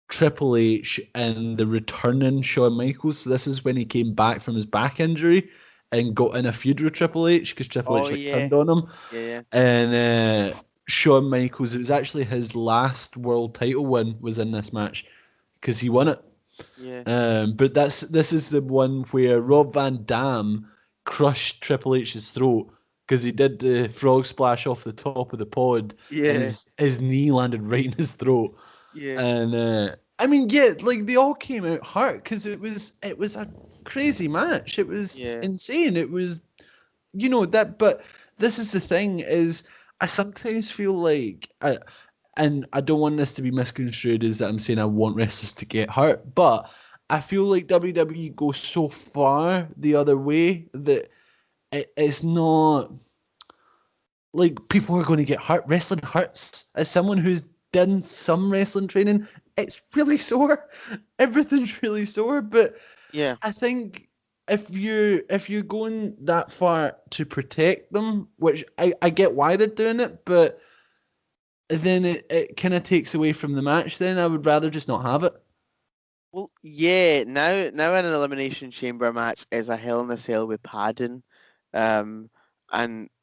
Triple H, and the returning Shawn Michaels. So this is when he came back from his back injury and got in a feud with Triple H because Triple Oh H like yeah, turned on him. yeah, And Shawn Michaels, it was actually his last world title win was in this match because he won it. yeah, But this is the one where Rob Van Dam crushed Triple H's throat because he did the frog splash off the top of the pod and yeah, his knee landed right in his throat. yeah, And I mean, yeah, like they all came out hurt because it was a crazy match. It was yeah. insane. It was that. But this is the thing: is I sometimes feel like and I don't want this to be misconstrued as that I'm saying I want wrestlers to get hurt, but I feel like WWE goes so far the other way that it's not like people are going to get hurt. Wrestling hurts. As someone who's done some wrestling training, it's really sore. Everything's really sore. But Yeah. I think if you're going that far to protect them, which I get why they're doing it, but then it kind of takes away from the match. Then I would rather just not have it. Well, yeah. Now in an elimination chamber match is a Hell in a Cell with padding, and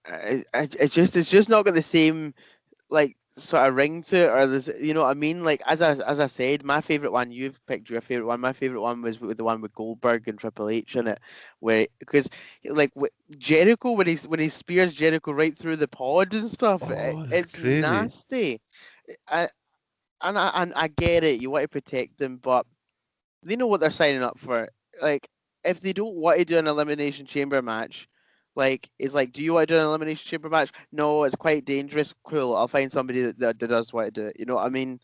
it's just not got the same like sort of ring to it, or this, you know what I mean? Like as I said, my favorite one. You've picked your favorite one. My favorite one was with the one with Goldberg and Triple H in it, where because like Jericho when he spears Jericho right through the pod and stuff, Oh, it's it's crazy. nasty. I, and I get it. You want to protect them, but they know what they're signing up for. Like, if they don't want to do an elimination chamber match, like, it's like, do you want to do an elimination chamber match? No, it's quite dangerous. Cool, I'll find somebody that does want to do it. You know what I mean?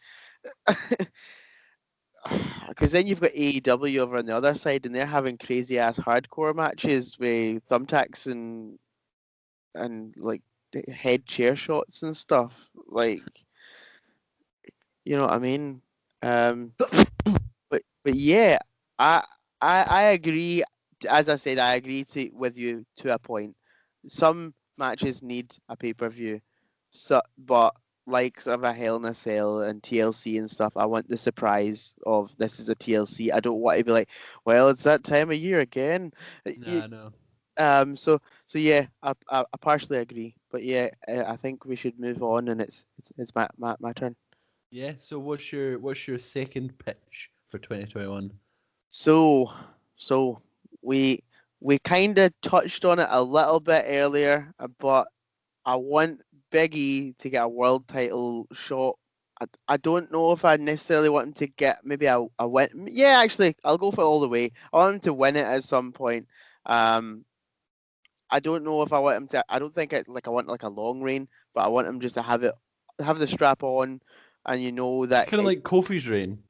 Because then you've got AEW over on the other side, and they're having crazy ass hardcore matches with thumbtacks and like head chair shots and stuff. Like, you know what I mean? Um, but yeah, I I agree. As I said, I agree with you to a point. Some matches need a pay per view, so but likes of a Hell in a Cell and TLC and stuff. I want the surprise of this is a TLC. I don't want to be like, well, it's that time of year again. Nah, no. So yeah, I partially agree, but yeah, I think we should move on, and it's my turn. Yeah. So what's your second pitch for 2021? So so we we kind of touched on it a little bit earlier, but I want Big E to get a world title shot. I don't know if I necessarily want him to get maybe a win. Yeah, actually, I'll go for it all the way. I want him to win it at some point. Um, I don't know if I want him to. I don't think I want like a long reign, but I want him just to have the strap on, and you know that Kind of like Kofi's reign,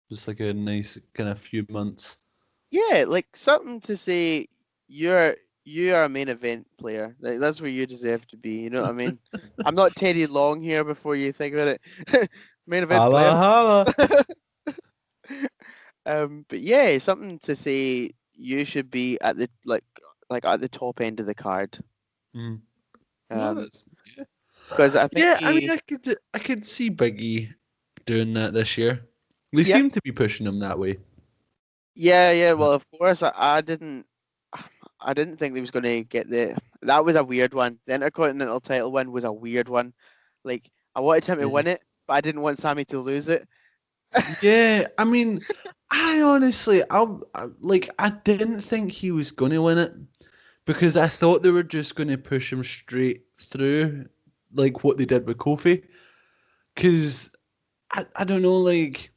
just like a nice kind of few months. yeah, like something to say you're you are a main event player. Like that's where you deserve to be. You know what I mean? I'm not Teddy Long here before you think about it. Main event Holla player. holla. But yeah, something to say you should be at the like at the top end of the card. Mm. No, Um, that's yeah. because I think Yeah, I mean, he, I could see Biggie doing that this year. They yeah, seem to be pushing him that way. yeah. Well, of course, I didn't think he was going to get the. That was a weird one. The Intercontinental title win was a weird one. Like I wanted him to Yeah. win it, but I didn't want Sammy to lose it. Yeah, I mean, I honestly, I didn't think he was going to win it because I thought they were just going to push him straight through, like what they did with Kofi. Because I don't know, like,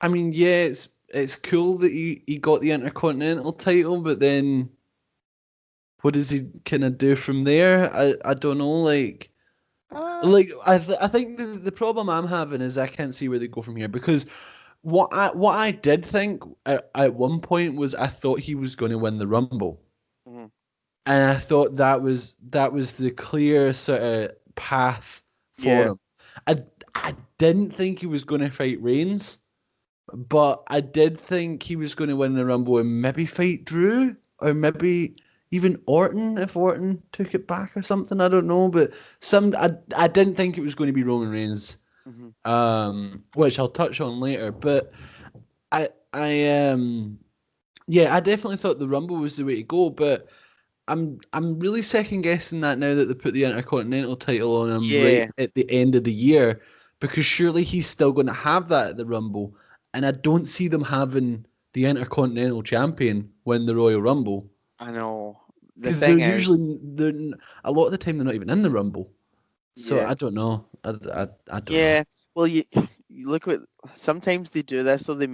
I mean, yeah, it's cool that he got the Intercontinental title, but then what does he kind of do from there? I don't know, like. Uh, I think the problem I'm having is I can't see where they go from here because what I did think at one point was I thought he was going to win the Rumble, mhm, and I thought that was the clear sort of path for yeah, him. I I didn't think he was going to fight Reigns, but I did think he was going to win the Rumble and maybe fight Drew or maybe even Orton if Orton took it back or something. I don't know, but I didn't think it was going to be Roman Reigns, mhm, which I'll touch on later. But I yeah, I definitely thought the Rumble was the way to go, but. I'm really second guessing that now that they put the Intercontinental title on him right yeah. at the end of the year, because surely he's still going to have that at the Rumble, and I don't see them having the Intercontinental Champion win the Royal Rumble I know. The because they're thing is, usually they're a lot of the time they're not even in the Rumble. So yeah. I don't know. I don't know. Yeah, well, you look at sometimes they do this, so they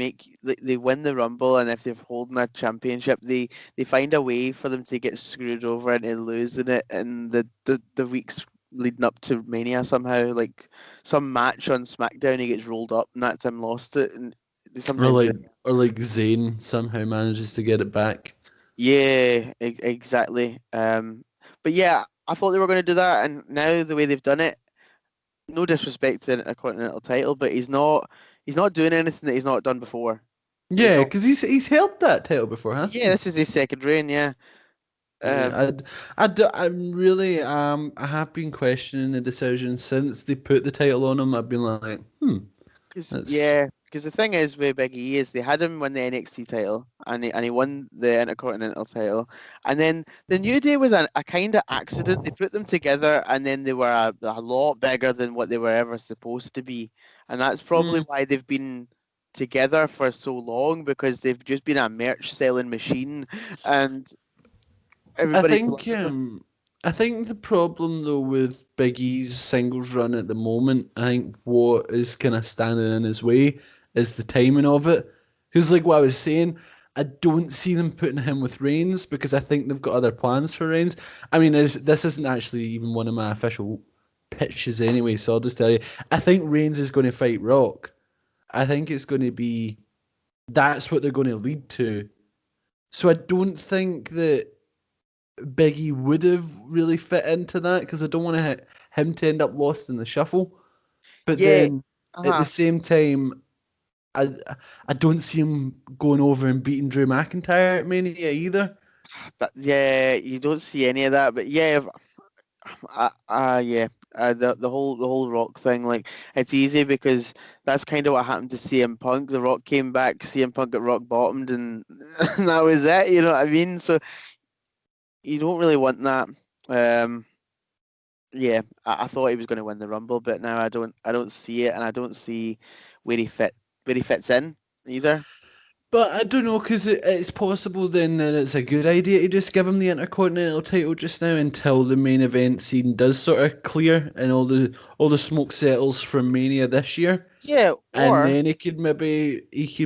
win the Rumble, and if they're holding a championship, they find a way for them to get screwed over and to losing it in the weeks leading up to Mania somehow. Like some match on SmackDown, he gets rolled up, and that's him lost it, and they Or sometimes like do. or like Zayn somehow manages to get it back. Yeah, exactly. But yeah, I thought they were going to do that, and now the way they've done it. No disrespect to a continental title, but he's not doing anything that he's not done before. There's Yeah, no because he's held that title before, hasn't yeah, he? this is his second reign, yeah. Um Yeah, I'm really I have been questioning the decision since they put the title on him. I've been like, that's because the thing is with Big E is they had him win the NXT title and he won the Intercontinental title. And then the New Day was a kind of accident. They put them together and then they were a lot bigger than what they were ever supposed to be. And that's probably mm, why they've been together for so long because they've just been a merch selling machine and I everybody think loves them. I think the problem though with Big E's singles run at the moment, I think what is kind of standing in his way is the timing of it. Because like what I was saying, I don't see them putting him with Reigns because I think they've got other plans for Reigns. I mean, this isn't actually even one of my official pitches anyway, so I'll just tell you, I think Reigns is going to fight Rock. I think it's going to be that's what they're going to lead to. So I don't think that Biggie would have really fit into that because I don't want him to end up lost in the shuffle. But Yeah, then at the uh-huh. same time, I I don't see him going over and beating Drew McIntyre at Mania either. Yeah, you don't see any of that, but yeah, yeah. the whole Rock thing, like it's easy because that's kind of what happened to CM Punk. The Rock came back, CM Punk got rock bottomed, and, and that was it. You know what I mean? So you don't really want that. Um, yeah, I thought he was going to win the Rumble, but now I don't see it, and I don't see where he fits in either. But I don't know, because it's possible then that it's a good idea to just give him the Intercontinental title just now until the main event scene does sort of clear and all the smoke settles from Mania this year. Yeah, And or then he could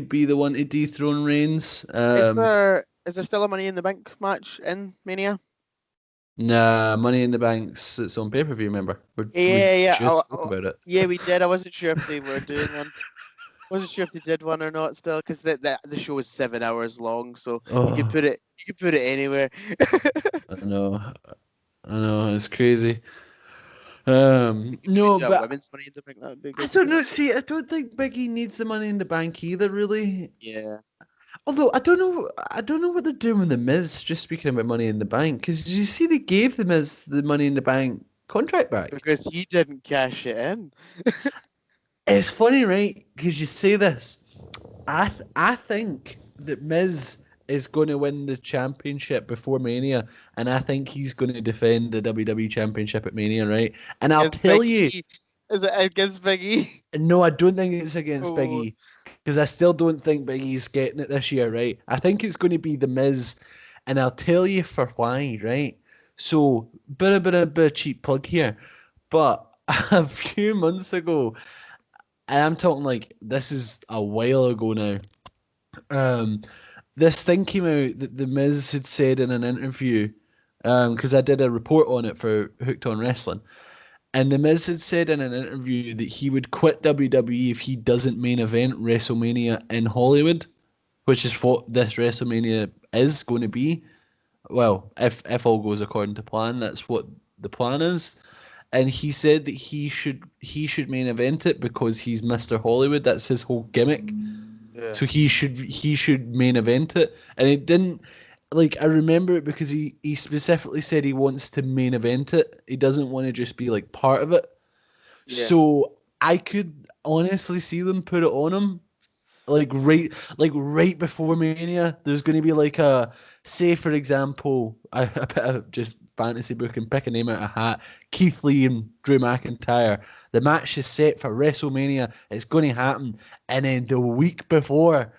be the one to dethrone Reigns. is there still a Money in the Bank match in Mania? Nah, Money in the Bank's it's on pay-per-view, remember? We Yeah, yeah, just spoke about it. yeah, we did. I wasn't sure if they were doing one. Wasn't sure if they did one or not still, because the show is 7 hours long, so Oh, you could put it anywhere. I know. I know, it's crazy. If you could No, do a but women's Money in the Bank, that would be I good don't too. know. See, I don't think Biggie needs the Money in the Bank either, really. Yeah, Although I don't know what they're doing with the Miz. Just speaking about Money in the Bank, because did you see they gave the Miz the Money in the Bank contract back? because he didn't cash it in. It's funny, right? Because you say this, I think that Miz is going to win the championship before Mania, and I think he's going to defend the WWE Championship at Mania, right? And I'll Against tell Big you, E. Is it against Big E? no, I don't think it's against Big Oh, E, because I still don't think Big E's getting it this year, right? I think it's going to be the Miz, and I'll tell you for why, right? So, bit of cheap plug here, but a few months ago, and I'm talking like this is a while ago now. Um, this thing came out that the Miz had said in an interview, because I did a report on it for Hooked on Wrestling, and the Miz had said in an interview that he would quit WWE if he doesn't main event WrestleMania in Hollywood, which is what this WrestleMania is going to be. Well, if all goes according to plan, that's what the plan is. And he said that he should main event it because he's Mr. Hollywood. That's his whole gimmick. yeah. So he should main event it. And it didn't, like, I remember it because he specifically said he wants to main event it. He doesn't want to just be like part of it. Yeah. So I could honestly see them put it on him like right before Mania. There's going to be like a, say for example, I put a just fantasy book and pick a name out of a hat. Keith Lee and Drew McIntyre. The match is set for WrestleMania. It's going to happen, and then the week before,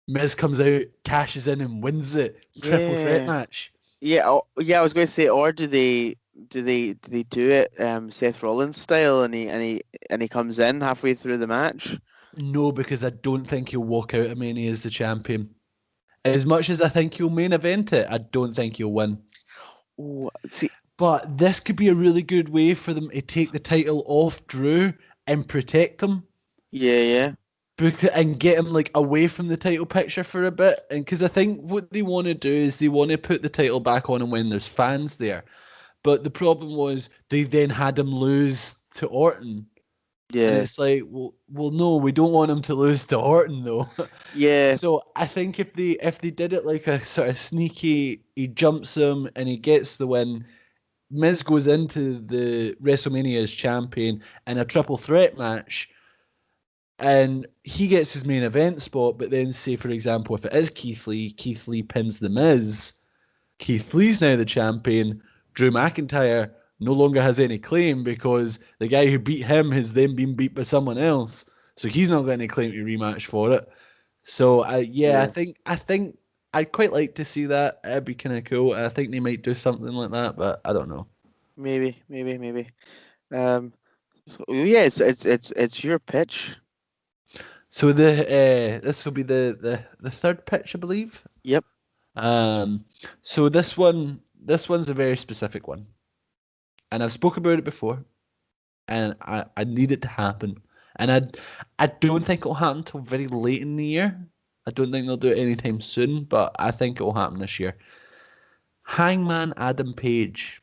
Miz comes out, cashes in, and wins it. Triple threat Yeah. match. Yeah, yeah, I was going to say, or do they do it Seth Rollins style, and he comes in halfway through the match? No, because I don't think he'll walk out of Mania as the champion. As much as I think he'll main event it, I don't think he'll win. Ooh, see, But this could be a really good way for them to take the title off Drew and protect him, yeah, yeah, and get him like away from the title picture for a bit. And because I think what they want to do is they want to put the title back on him when there's fans there. But the problem was they then had him lose to Orton. And yeah, it's like, well, no, we don't want him to lose to Orton though. yeah, So I think if they did it like a sort of sneaky, he jumps him and he gets the win. Miz goes into the WrestleMania as champion in a triple threat match, and he gets his main event spot. But then, say for example, if it is Keith Lee pins the Miz. Keith Lee's now the champion. Drew McIntyre no longer has any claim because the guy who beat him has then been beat by someone else, so he's not got any claim to rematch for it. So yeah, I yeah. think I'd quite like to see that. It'd be kind of cool. I think they might do something like that, but I don't know. Maybe. Um, so, yeah, it's your pitch. So this will be the third pitch, I believe. Yep. So this one's a very specific one, and I've spoken about it before, and I need it to happen, and I don't think it'll happen till very late in the year. I don't think they'll do it anytime soon, but I think it will happen this year. Hangman Adam Page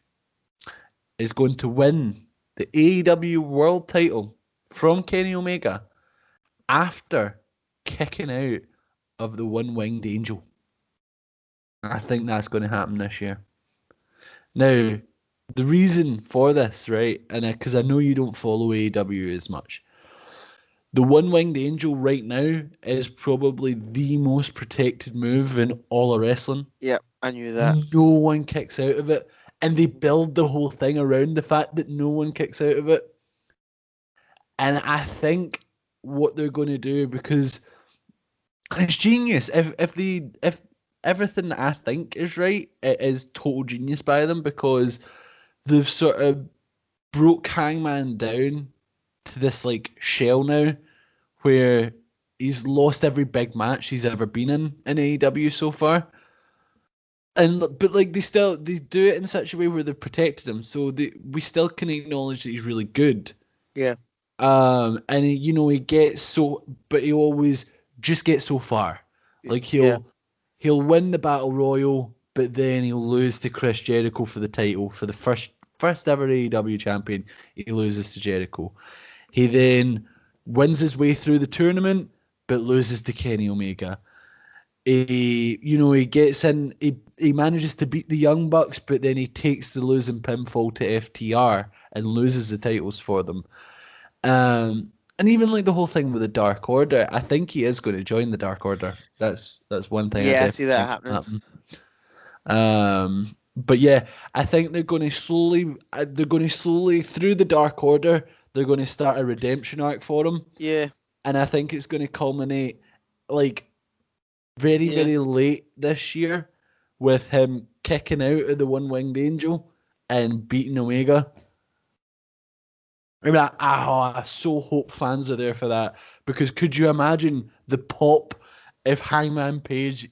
is going to win the AEW World Title from Kenny Omega after kicking out of the One Winged Angel. I think that's going to happen this year. Now, the reason for this, right? And because I know you don't follow AEW as much, the one-winged angel right now is probably the most protected move in all of wrestling. Yep, I knew that. No one kicks out of it, and they build the whole thing around the fact that no one kicks out of it. And I think what they're going to do, because it's genius. If everything that I think is right, it is total genius by them, because they've sort of broke Hangman down to this like shell now, where he's lost every big match he's ever been in AEW so far. And but like they do it in such a way where they've protected him, so we still can acknowledge that he's really good. Yeah. And he gets so, but he always just gets so far. Like he'll win the battle royal, but then he'll lose to Chris Jericho for the title, for the first ever AEW champion. He loses to Jericho. He then wins his way through the tournament, but loses to Kenny Omega. He gets in. He manages to beat the Young Bucks, but then he takes the losing pinfall to FTR and loses the titles for them. And even like the whole thing with the Dark Order, I think he is going to join the Dark Order. That's one thing. Yeah, I see that happening. But yeah, I think they're going to slowly through the Dark Order. They're going to start a redemption arc for him. Yeah. And I think it's going to culminate like very, very late this year with him kicking out of the one-winged angel and beating Omega. I mean, I so hope fans are there for that, because could you imagine the pop if Hangman Page,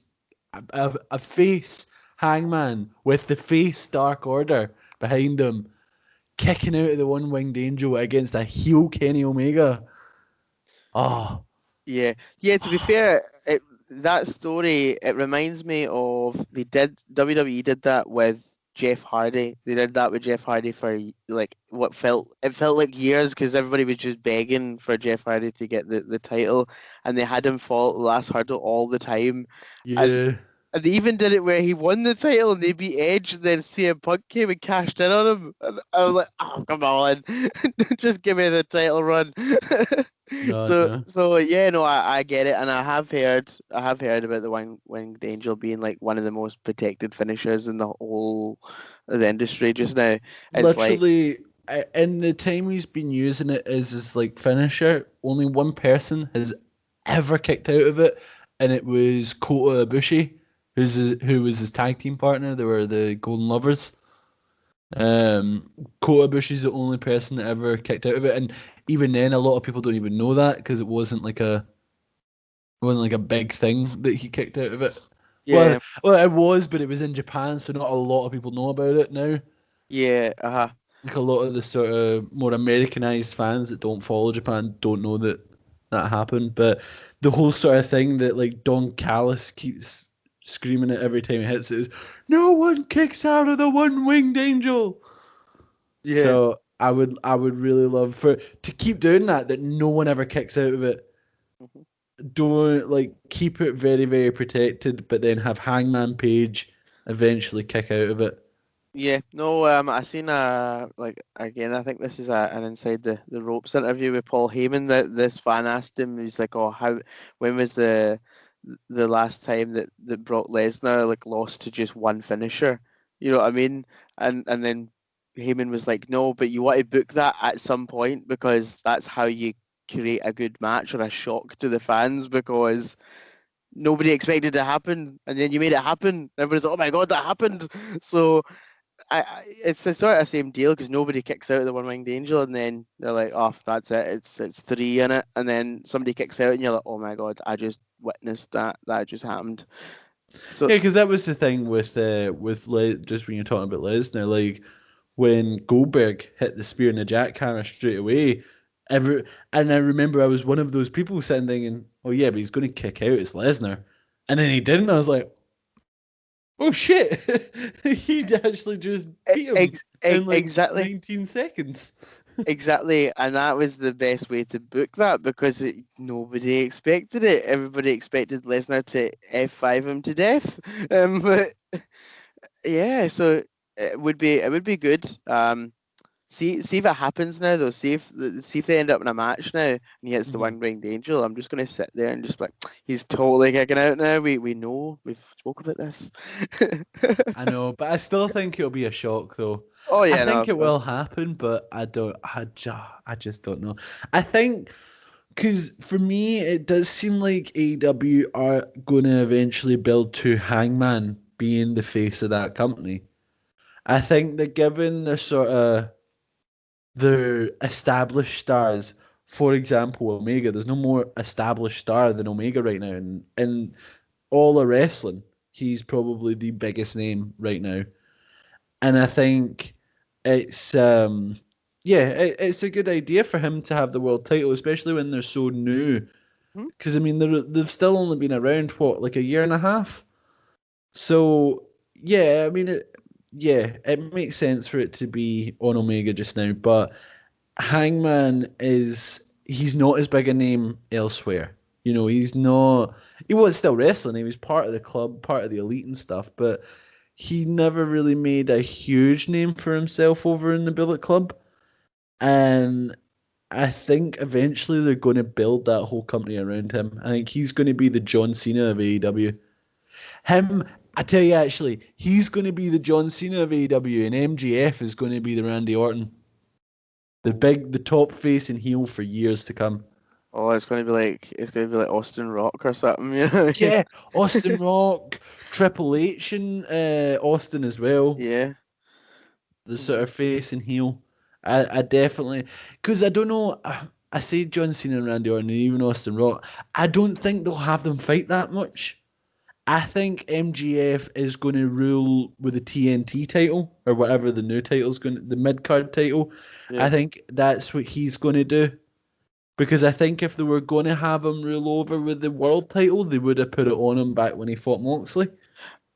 a face Hangman with the face Dark Order behind him, kicking out of the one-winged angel against a heel Kenny Omega? Oh. Yeah. To be fair, that story, it reminds me of WWE did that with Jeff Hardy. They did that with Jeff Hardy for like what felt like years, because everybody was just begging for Jeff Hardy to get the title, and they had him fall at the last hurdle all the time. Yeah. And they even did it where he won the title and they beat Edge, and then CM Punk came and cashed in on him. And I was like, oh, come on. Just give me the title run. No. So yeah, no, I get it. And I have heard about the Winged Angel being like one of the most protected finishers in the whole of the industry just now. It's literally, in the time he's been using it as his like finisher, only one person has ever kicked out of it, and it was Kota Ibushi, who was his tag team partner. They were the Golden Lovers. Kota Ibushi's the only person that ever kicked out of it, and even then, a lot of people don't even know that, because it wasn't like a big thing that he kicked out of it. Yeah. Well, it was, but it was in Japan, so not a lot of people know about it now. Yeah. Like a lot of the sort of more Americanized fans that don't follow Japan don't know that happened. But the whole sort of thing that like Don Callis keeps screaming it every time he hits it is, no one kicks out of the one-winged angel. Yeah. So I would really love to keep doing that no one ever kicks out of it. Mm-hmm. Don't like keep it very, very protected, but then have Hangman Page eventually kick out of it. Yeah, no, I seen like again, I think this is an inside the ropes interview with Paul Heyman that this fan asked him. He's like, "Oh, when was the last time that Brock Lesnar like lost to just one finisher?" You know what I mean? And then Heyman was like, "No, but you want to book that at some point, because that's how you create a good match or a shock to the fans, because nobody expected it to happen, and then you made it happen. Everybody's like, oh my god, that happened." So it's the sort of same deal, because nobody kicks out of the one-winged angel, and then they're like, "Oh, that's it. It's 3 in it," and then somebody kicks out, and you're like, "Oh my god, I just witnessed that. That just happened." So yeah, because that was the thing with just when you're talking about Lesnar, like when Goldberg hit the spear and the jackhammer straight away. And I remember I was one of those people sitting thinking, "Oh yeah, but he's going to kick out. It's Lesnar," and then he didn't. I was like, oh shit, he actually just beat him in like exactly 19 seconds. Exactly, and that was the best way to book that, because nobody expected it. Everybody expected Lesnar to F5 him to death. But yeah, so it would be good. See if it happens now though. See if they end up in a match now and he hits the one-winged angel. I'm just gonna sit there and just be like, he's totally kicking out now. We know we've spoke about this. I know, but I still think it'll be a shock though. Oh I yeah, no, think of it will course. happen, but I just don't know. I think because for me, it does seem like AEW are going to eventually build to Hangman being the face of that company. I think that given the sort of the established stars, for example, Omega, there's no more established star than Omega right now, and in all of wrestling, he's probably the biggest name right now. And I think it's it's a good idea for him to have the world title, especially when they're so new. Hmm? Because I mean, they've still only been around what, like a year and a half. So yeah, I mean, it makes sense for it to be on Omega just now. But Hangman he's not as big a name elsewhere. You know, he's not. He was still wrestling. He was part of the club, part of the elite and stuff. But he never really made a huge name for himself over in the Bullet Club. And I think eventually they're going to build that whole company around him. I think he's going to be the John Cena of AEW. Him, I tell you actually, he's going to be the John Cena of AEW, and MJF is going to be the Randy Orton, the top face and heel for years to come. Oh, it's gonna be like Austin Rock or something, you know? Yeah, Austin Rock, Triple H, and Austin as well. Yeah. The sort Mhm. of face and heel. I definitely, because I don't know. I say John Cena and Randy Orton and even Austin Rock. I don't think they'll have them fight that much. I think MGF is going to rule with the TNT title or whatever the new title's going, the mid card title. I Yeah. think that's what he's going to do because I think if they were going to have him rule over with the world title, they would have put it on him back when he fought Moxley.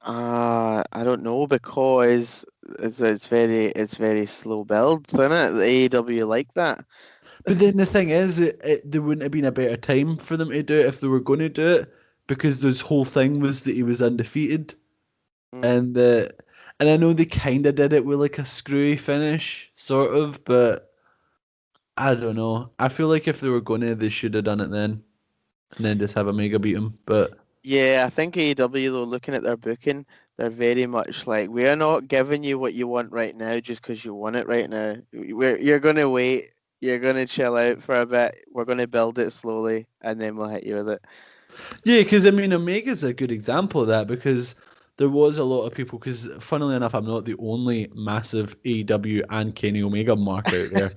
I don't know because it's very slow build, isn't it? The AEW like that. But then the thing is, there wouldn't have been a better time for them to do it if they were going to do it, because this whole thing was that he was undefeated, Mm. and and I know they kind of did it with like a screwy finish, sort of, but I don't know. I feel like if they were going to, they should have done it then, and then just have Omega beat him. But Yeah, I think AEW though, looking at their booking, they're very much like we're not giving you what you want right now just because you want it right now. You're gonna wait, you're gonna chill out for a bit. We're gonna build it slowly, and then we'll hit you with it. yeah, because I mean, Omega's a good example of that because there was a lot of people. Because funnily enough, I'm not the only massive AEW and Kenny Omega mark out there.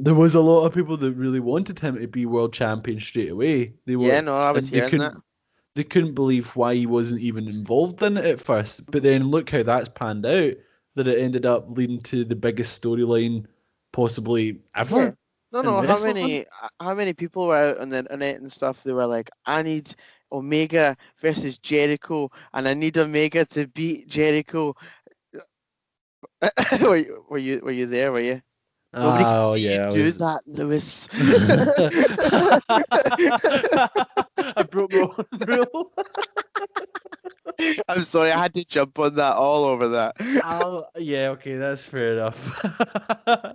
There was a lot of people that really wanted him to be world champion straight away. They Yeah, were, no, I was and hearing that. they couldn't believe why he wasn't even involved in it at first. But then look how that's panned out. That it ended up leading to the biggest storyline possibly Yeah. ever No, in no. How wrestling. many people were out on the internet and stuff? They were like, I need Omega versus Jericho, and I need Omega to beat Jericho. Were you there? Were you? Nobody can Oh see you yeah, I do was. that, Lewis. I broke my own rule. I'm sorry, I had to jump on that all over that. Yeah, okay, that's fair enough. I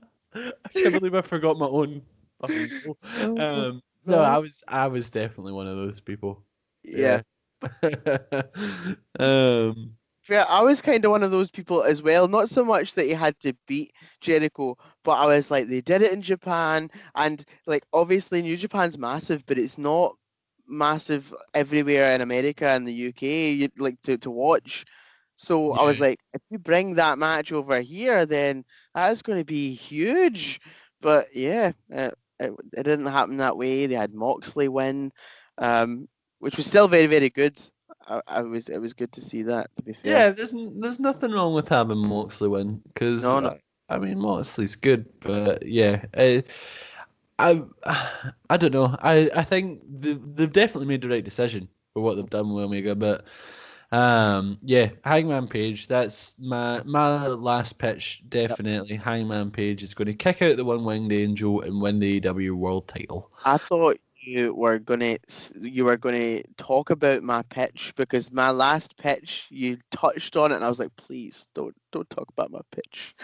can't believe I forgot my own fucking rule. Oh, No, no. I was definitely one of those people. Yeah. Yeah. um, Yeah, I was kind of one of those people as well. Not so much that he had to beat Jericho, but I was like, they did it in Japan, and like obviously New Japan's massive, but it's not massive everywhere in America and the UK. You'd like to watch. So I was yeah. like, if you bring that match over here, then that's going to be huge. But yeah, it didn't happen that way. They had Moxley win, um, which was still very, very good. It was good to see that, to be fair. Yeah, there's nothing wrong with having Moxley win because No, no. I mean Moxley's good, but yeah, I I don't know. I think they've definitely made the right decision for what they've done with Omega, but yeah, Hangman Page. That's my last pitch. Yep. Definitely, Hangman Page is going to kick out the one winged angel and win the AEW World Title. I thought you were gonna talk about my pitch, because my last pitch you touched on it, and I was like, please don't talk about my pitch.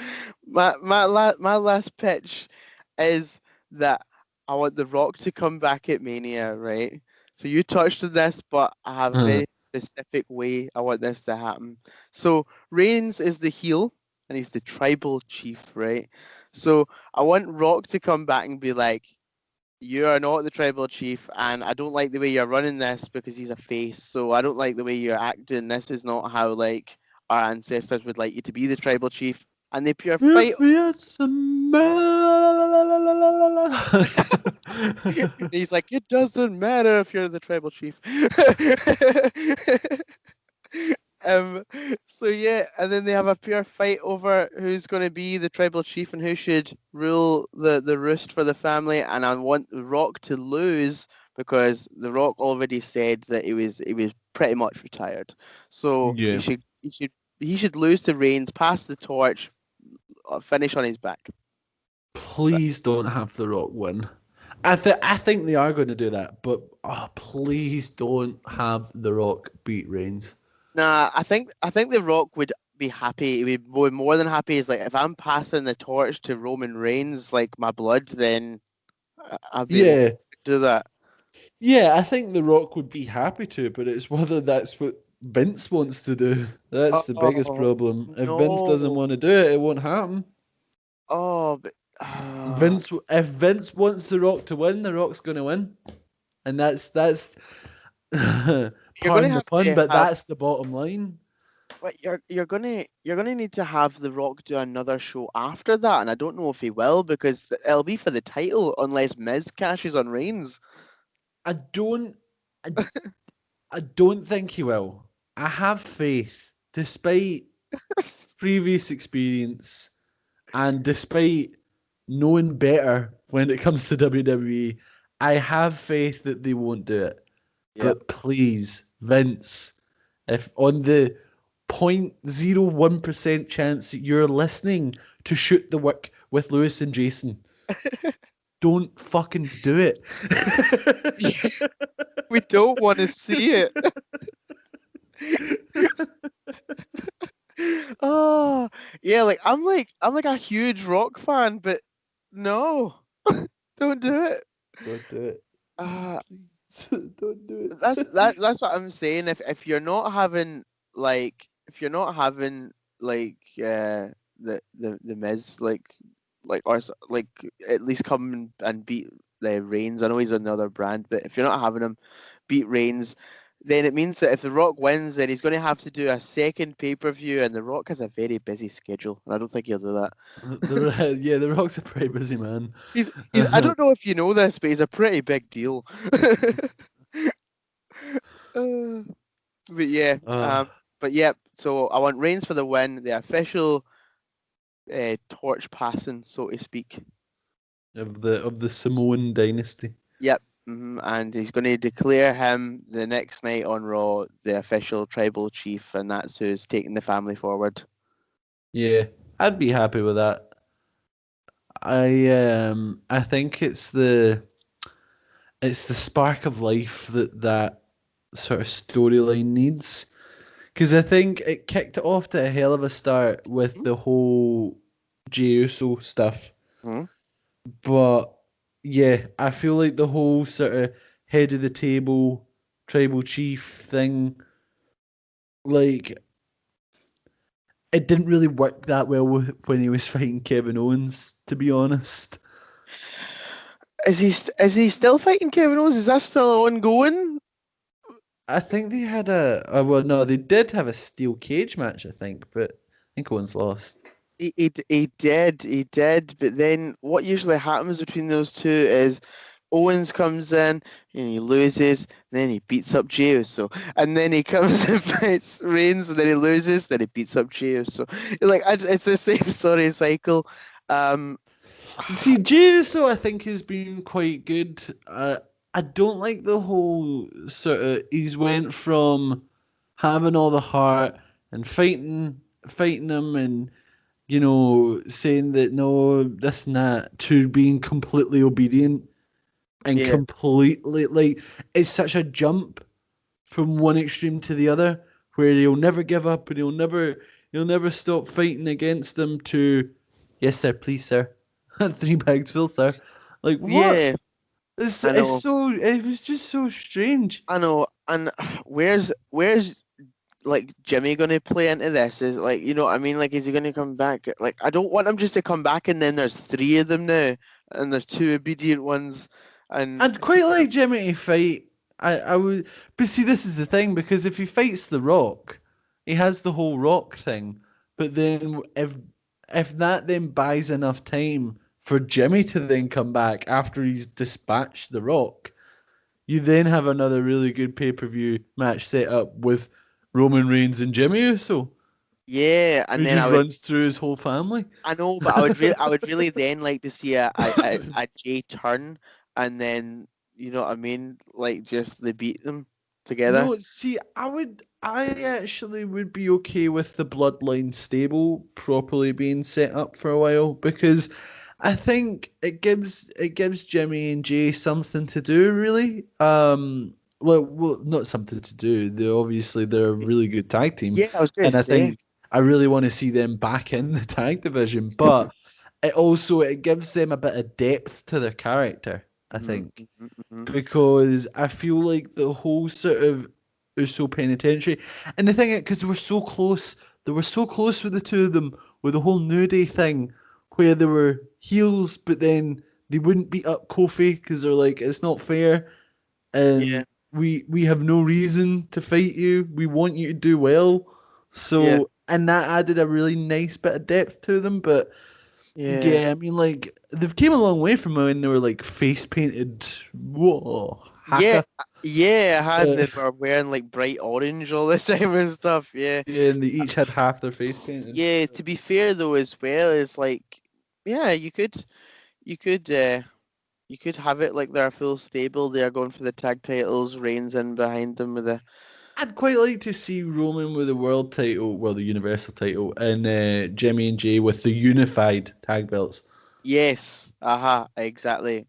My last pitch is that I want The Rock to come back at Mania, right? So you touched on this, but I have a very specific way I want this to happen. So Reigns is the heel, and he's the tribal chief, right? So I want Rock to come back and be like, you are not the tribal chief, and I don't like the way you're running this, because he's a face. So I don't like the way you're acting. This is not how like our ancestors would like you to be the tribal chief. And they pure fight. He's like, it doesn't matter if you're the tribal chief. Um, so yeah, and then they have a pure fight over who's going to be the tribal chief and who should rule the roost for the family. And I want The Rock to lose, because The Rock already said that he was pretty much retired. So Yeah. he should lose to Reigns, pass the torch, finish on his back. Please don't have The Rock win. I think they are going to do that, but please don't have The Rock beat Reigns. Nah, I think The Rock would be happy. He would be more than happy. Is like, if I'm passing the torch to Roman Reigns, like my blood, then I'll be able to do that. Yeah, I think The Rock would be happy to, but it's whether that's what Vince wants to do. That's the biggest problem. If Vince doesn't want to do it, it won't happen. Oh, but If Vince wants The Rock to win, The Rock's going to win, and that's pardon the pun, but that's the bottom line. But you're gonna need to have The Rock do another show after that, and I don't know if he will, because it'll be for the title unless Miz cashes on Reigns. I don't think he will. I have faith, despite previous experience and despite knowing better when it comes to WWE. I have faith that they won't do it. Yep. But please, Vince, if on the 0.01% chance that you're listening to Shoot the Work with Lewis and Jason, don't fucking do it. We don't want to see it. Oh, yeah, like I'm like a huge Rock fan, but no. Don't do it. Don't do it. Don't do it. That's what I'm saying. If you're not having the Miz or like at least come and beat Reigns. I know he's another brand, but if you're not having him beat Reigns, then it means that if The Rock wins, then he's going to have to do a second pay-per-view, and The Rock has a very busy schedule, and I don't think he'll do that. The Rock's a pretty busy man. He's I don't know if you know this, but he's a pretty big deal. But yeah, so I want Reigns for the win, the official torch passing, so to speak, of the Samoan dynasty. Yep. And he's going to declare him the next night on Raw the official tribal chief, and that's who's taking the family forward. Yeah, I'd be happy with that. I think it's the spark of life that sort of storyline needs, because I think it kicked it off to a hell of a start with the whole Jey Uso stuff. But yeah, I feel like the whole sort of head of the table, tribal chief thing, like, it didn't really work that well when he was fighting Kevin Owens, to be honest. Is he still fighting Kevin Owens? Is that still ongoing? I think they had they did have a steel cage match, I think, but I think Owens lost. He did, but then what usually happens between those two is Owens comes in and he loses, then he beats up Jey Uso, and then he comes and fights Reigns, and then he loses, then he beats up Jey Uso. It's the same story cycle. See, Jey Uso, I think, has been quite good. I don't like the whole sort of, he's went from having all the heart and fighting him and, you know, saying that no, this and that, to being completely obedient. and Yeah. completely like it's such a jump from one extreme to the other, where he'll never give up and he'll never stop fighting against them. To yes, sir, please, sir, 3 bags full, sir. Like what? Yeah. It's I it's know. so it was just so strange. I know. And where's like Jimmy gonna play into this? Is like, you know what I mean? Like, is he gonna come back? Like, I don't want him just to come back and then there's three of them now, and there's two obedient ones, and I'd quite like Jimmy to fight. I would, but see, this is the thing because if he fights The Rock, he has the whole Rock thing. But then if that then buys enough time for Jimmy to then come back after he's dispatched The Rock, you then have another really good pay-per-view match set up with Roman Reigns and Jimmy Uso, yeah, who and then just runs through his whole family. I know, but I would really then like to see a Jay turn, and then you know what I mean, like just they beat them together. No, see, I actually would be okay with the Bloodline stable properly being set up for a while because I think it gives Jimmy and Jay something to do, really. Well, not something to do. They're a really good tag team, Yeah, I was gonna and I say. think I really want to see them back in the tag division. But it gives them a bit of depth to their character, I Mhm, think, mhm, mhm. because I feel like the whole sort of Uso penitentiary, and the thing is, because they were so close with the two of them with the whole New Day thing, where they were heels, but then they wouldn't beat up Kofi because they're like, it's not fair, Yeah, and we have no reason to fight you. We want you to do well, yeah, so and that added a really nice bit of depth to them, but. yeah. Yeah, I mean, like they've came a long way from when they were like face painted. Whoa, Yeah, haka. yeah, I had Uh, they were wearing like bright orange all the time and stuff. Yeah, yeah, and they each had half their face painted. yeah. To be fair though, as well, is like, yeah, you could, you could have it like they're full stable. They are going for the tag titles. Reigns in behind them with a I'd quite like to see Roman with the world title, well, the Universal title, and Jimmy and Jay with the unified tag belts, yes, exactly,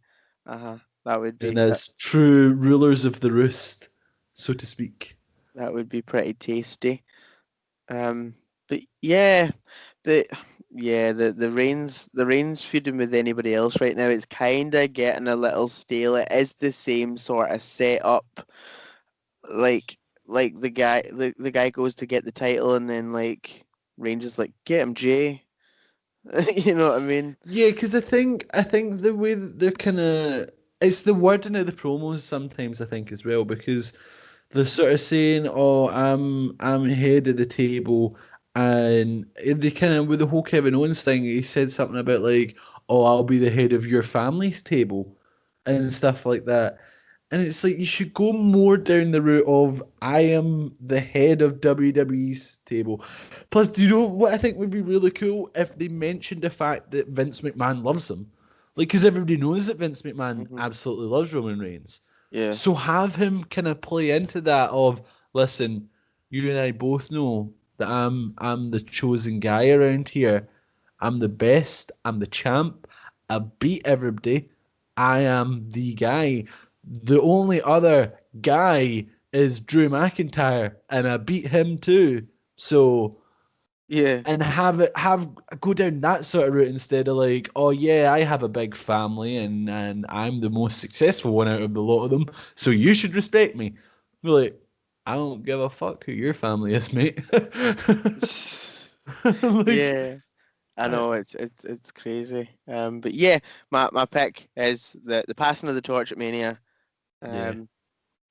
That would and be as true rulers of the roost, so to speak. that would be pretty tasty. Um, but yeah, the the Reigns feuding with anybody else right now, it's kind of getting a little stale. It is the same sort of setup, like the guy goes to get the title and then like Reigns is like, get him, Jay. You know what I mean? Yeah, because I think the way that they're kind of it's the wording of the promos sometimes I think as well because they're sort of saying, "Oh, I'm head of the table," and they kind of with the whole Kevin Owens thing, he said something about like, "Oh, I'll be the head of your family's table," and stuff like that. And it's like you should go more down the route of I am the head of WWE's table. Plus, do you know what I think would be really cool if they mentioned the fact that Vince McMahon loves him? Like, because everybody knows that Vince McMahon Hmm. absolutely loves Roman Reigns. Yeah, So have him kind of play into that of, listen, you and I both know that I'm the chosen guy around here. I'm the best. I'm the champ. I beat everybody. I am the guy. The only other guy is Drew McIntyre, and I beat him too. So yeah, and have go down that sort of route instead of like, oh yeah, I have a big family and I'm the most successful one out of the lot of them, so you should respect me. Be like, I don't give a fuck who your family is, mate. Like, yeah. I I, know it's crazy. But yeah, my pick is the passing of the torch at Mania. yeah, Um,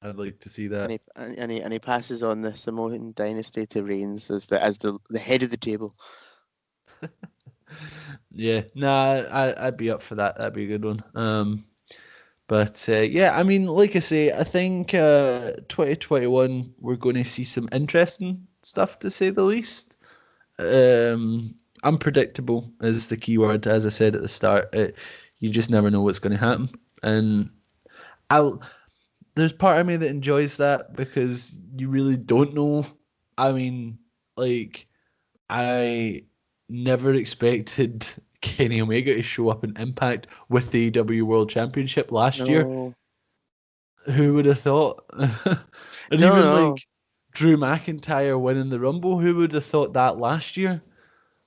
I'd like to see that. and he passes on the Samoan dynasty to Reigns as the head of the table. Yeah, nah, I'd be up for that. That'd be a good one. But yeah, I mean, like I say, I think 2021 we're going to see some interesting stuff to say the least. Unpredictable is the key word, as I said at the start. You just never know what's going to happen, and I'll. There's part of me that enjoys that because you really don't know. I mean, like I never expected Kenny Omega to show up in Impact with the AEW World Championship last year. No. Who would have thought? And No, even no. like Drew McIntyre winning the Rumble, who would have thought that last year?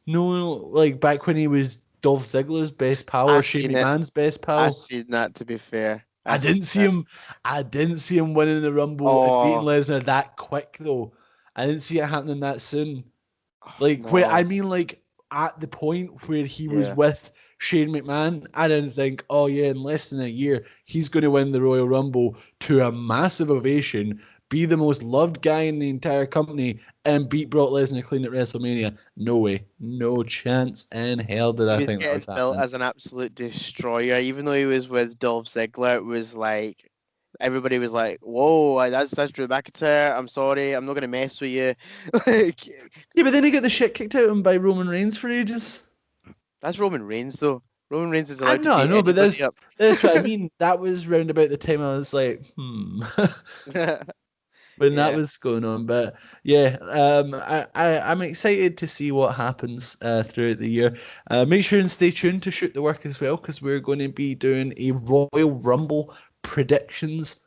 No, like back when he was Dolph Ziggler's best pal or I Shane seen it. McMahon's best I pal. seen that, to be fair. I didn't see that. him. I didn't see him winning the Rumble and beating Oh, Lesnar that quick though. I didn't see it happening that soon. Like where I no. mean, like at the point where he was Yeah. with Shane McMahon, I didn't think, oh yeah, in less than a year he's going to win the Royal Rumble to a massive ovation, be the most loved guy in the entire company, and beat Brock Lesnar clean at WrestleMania. No way, no chance in hell did He I was think that getting was built happening. as an absolute destroyer. Even though he was with Dolph Ziggler, it was like everybody was like, "Whoa, that's Drew McIntyre. I'm sorry, I'm not gonna mess with you." Like, Yeah, but then he got the shit kicked out of him by Roman Reigns for ages. that's Roman Reigns, though. Roman Reigns is I allowed to know, I beat know, but anybody up. that's what I mean. That was round about the time I was like, when that Yeah. was going on. But yeah, I'm excited to see what happens throughout the year. Make sure and stay tuned to Shoot the Work as well, because we're going to be doing a Royal Rumble predictions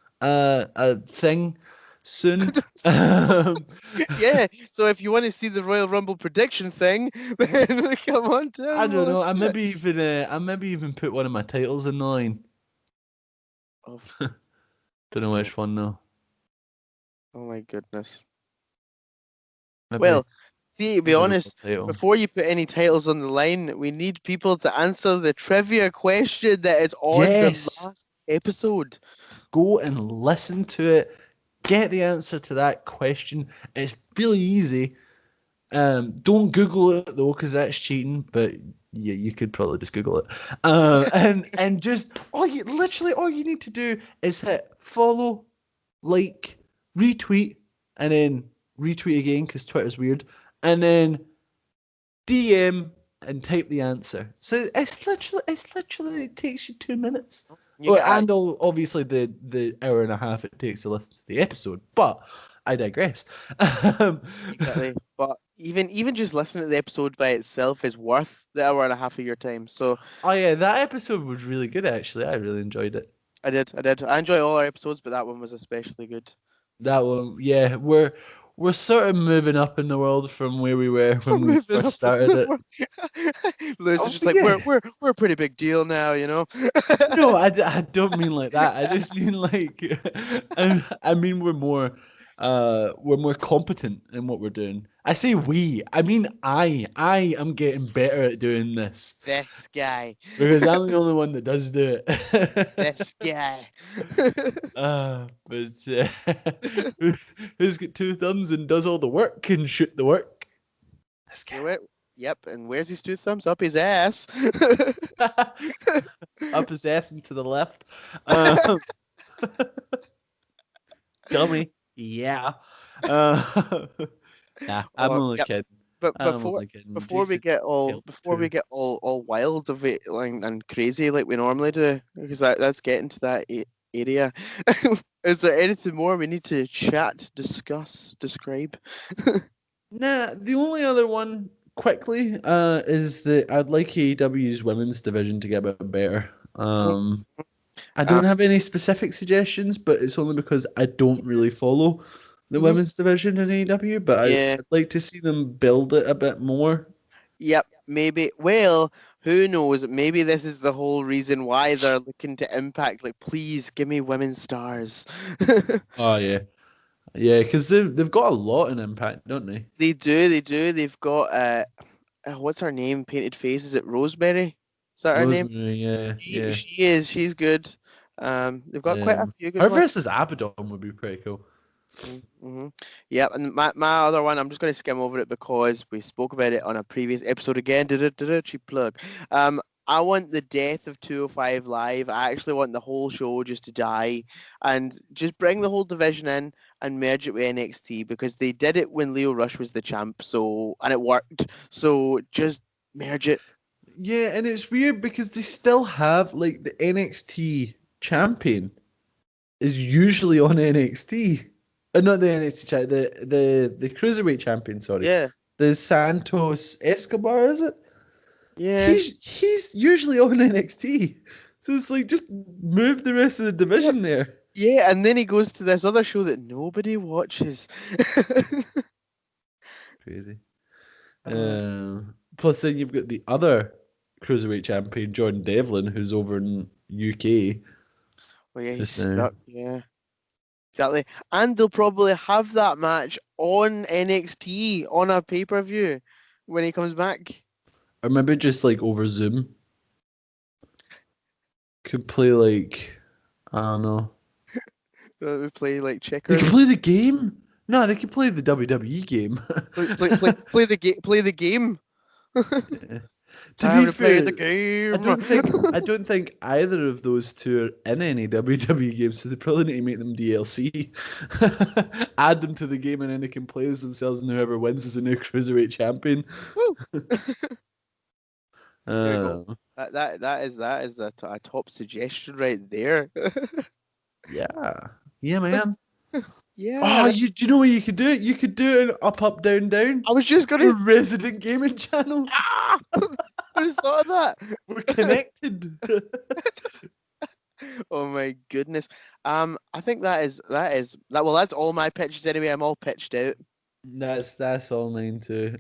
thing soon. Yeah. So if you want to see the Royal Rumble prediction thing, then come on I down. don't know. Let's do it. I maybe even put one of my titles in the line. Oh, Don't know which one though. oh my goodness. Maybe Well, see, to be maybe honest, a title. before you put any titles on the line, we need people to answer the trivia question that is on the Yes. last episode. Go and listen to it. Get the answer to that question. It's really easy. Don't Google it though, because that's cheating. But yeah, you could probably just Google it. And just all you need to do is hit follow, like, retweet, and then retweet again because Twitter's weird, and then DM and type the answer. So it's literally it takes you 2 minutes. You Well, get and obviously the hour and a half it takes to listen to the episode, but I digress. exactly, but even just listening to the episode by itself is worth the hour and a half of your time. So Oh yeah, that episode was really good actually. I really enjoyed it. I did. I enjoy all our episodes, but that one was especially good. That one, yeah, we're sort of moving up in the world from where we were We're when we moving first up in started the it. world. Lewis is Oh just like yeah. we're a pretty big deal now, you know. No, I don't mean like that. I just mean like I mean we're more competent in what we're doing. I say we. I mean I am getting better at doing this This guy. because I'm the only one that does do it. This guy. But who's got two thumbs and does all the work and shoot the work? This guy. Yep, and where's his two thumbs? Up his ass. Up his ass and to the left. Dummy. Yeah. Nah, I'm only Yep. kidding. But I'm before only kidding. before we Jesus, get all help before we too. get all wild of it and crazy like we normally do, because that's getting to that area. Is there anything more we need to chat, discuss, describe? Nah, the only other one quickly is that I'd like AEW's women's division to get a bit better. I don't have any specific suggestions, but it's only because I don't really follow the women's division in AEW, but Yeah. I'd like to see them build it a bit more. Yep, maybe. Well, who knows? Maybe this is the whole reason why they're looking to Impact. Like, please give me women stars. Oh yeah, yeah, because they've got a lot in Impact, don't they? They do, they do. They've got what's her name? Painted face. Is it Rosemary? Is that her name? Rosemary, yeah, yeah. She is. She's good. They've got quite a few good Her ones. versus Abaddon would be pretty cool. Mm-hmm. Yeah, and my other one, I'm just going to skim over it because we spoke about it on a previous episode again. Cheap plug. I want the death of 205 Live. I actually want the whole show just to die and just bring the whole division in and merge it with NXT because they did it when Leo Rush was the champ, and it worked. So just merge it. Yeah, and it's weird because they still have like the NXT champion is usually on NXT. Not the NXT champion, the cruiserweight champion, sorry. Yeah. The Santos Escobar, is it? Yeah. He's usually on NXT, so it's like just move the rest of the division there. Yeah, and then he goes to this other show that nobody watches. Crazy. Uh, Plus, then you've got the other cruiserweight champion, Jordan Devlin, who's over in UK well, yeah, he's just now. stuck. Yeah, exactly. And they'll probably have that match on NXT on a pay-per-view when he comes back. Or maybe just like over Zoom. Could play like, I don't know. We play like They checkers. could play the game. No, they could play the WWE game. Play the game. Play the game. Yeah. To Time be to play fair, the game. I don't think either of those two are in any WWE games, so they probably need to make them DLC. Add them to the game, and then they can play as themselves, and whoever wins is a new cruiserweight champion. Woo. There you Uh, go. That is a top suggestion right there. yeah, yeah, man. Yeah. Oh, do you know what you could do? You could do an up, down, down. I was just A gonna. Resident Gaming Channel. Ah! I just thought of that. We're connected. Oh my goodness. I think that. Well, that's all my pitches anyway. I'm all pitched out. That's all mine too.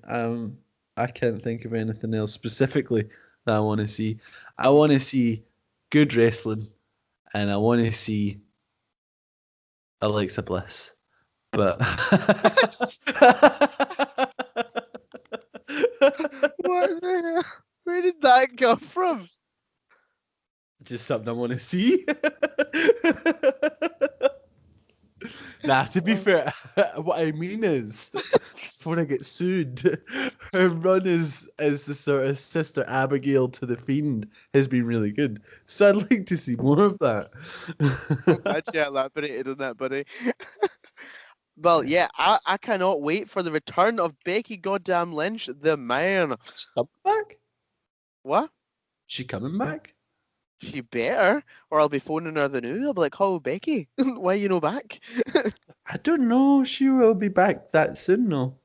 I can't think of anything else specifically that I want to see. I want to see good wrestling, and I want to see Alexa Bliss. But What the hell? Where did that come from? just something I want to see. Nah, to be fair, what I mean is, before I get sued, her run as the sort of Sister Abigail to the Fiend has been really good. So I'd like to see more of that. Actually, I elaborated on that, buddy. Well, yeah, I cannot wait for the return of Becky Goddamn Lynch, the man. She's coming back? What? She coming back? She better, or I'll be phoning her the new. I'll be like, "Oh, Becky, why you no back?" I don't know. She will be back that soon, though.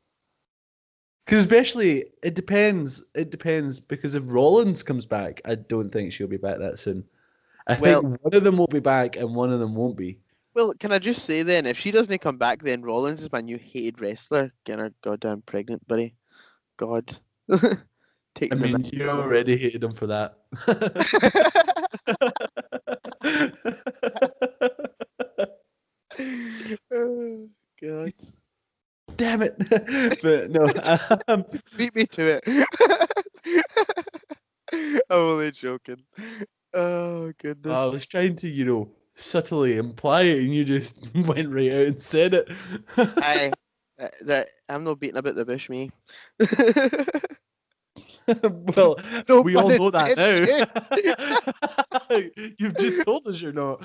Because especially, it depends. It depends because if Rollins comes back, I don't think she'll be back that soon. I Well- think one of them will be back and one of them won't be. Well, can I just say then, if she doesn't come back, then Rollins is my new hated wrestler. Getting her goddamn pregnant, buddy. God. Take I the mean, you already hated him for that. Oh, God. Damn it! But no, Beat me to it. I'm only joking. Oh, goodness. I was trying to, subtly imply it, and you just went right out and said it. I'm not beating about the bush, me. Well, No we all pun know that intended. now. You've just told us you're not.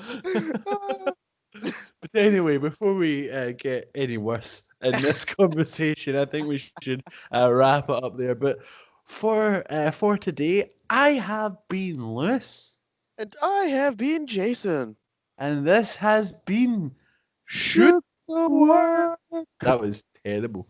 But anyway, before we get any worse in this conversation, I think we should wrap it up there. But for today, I have been Lewis. And I have been Jason. And this has been Shoot the Work. That was terrible.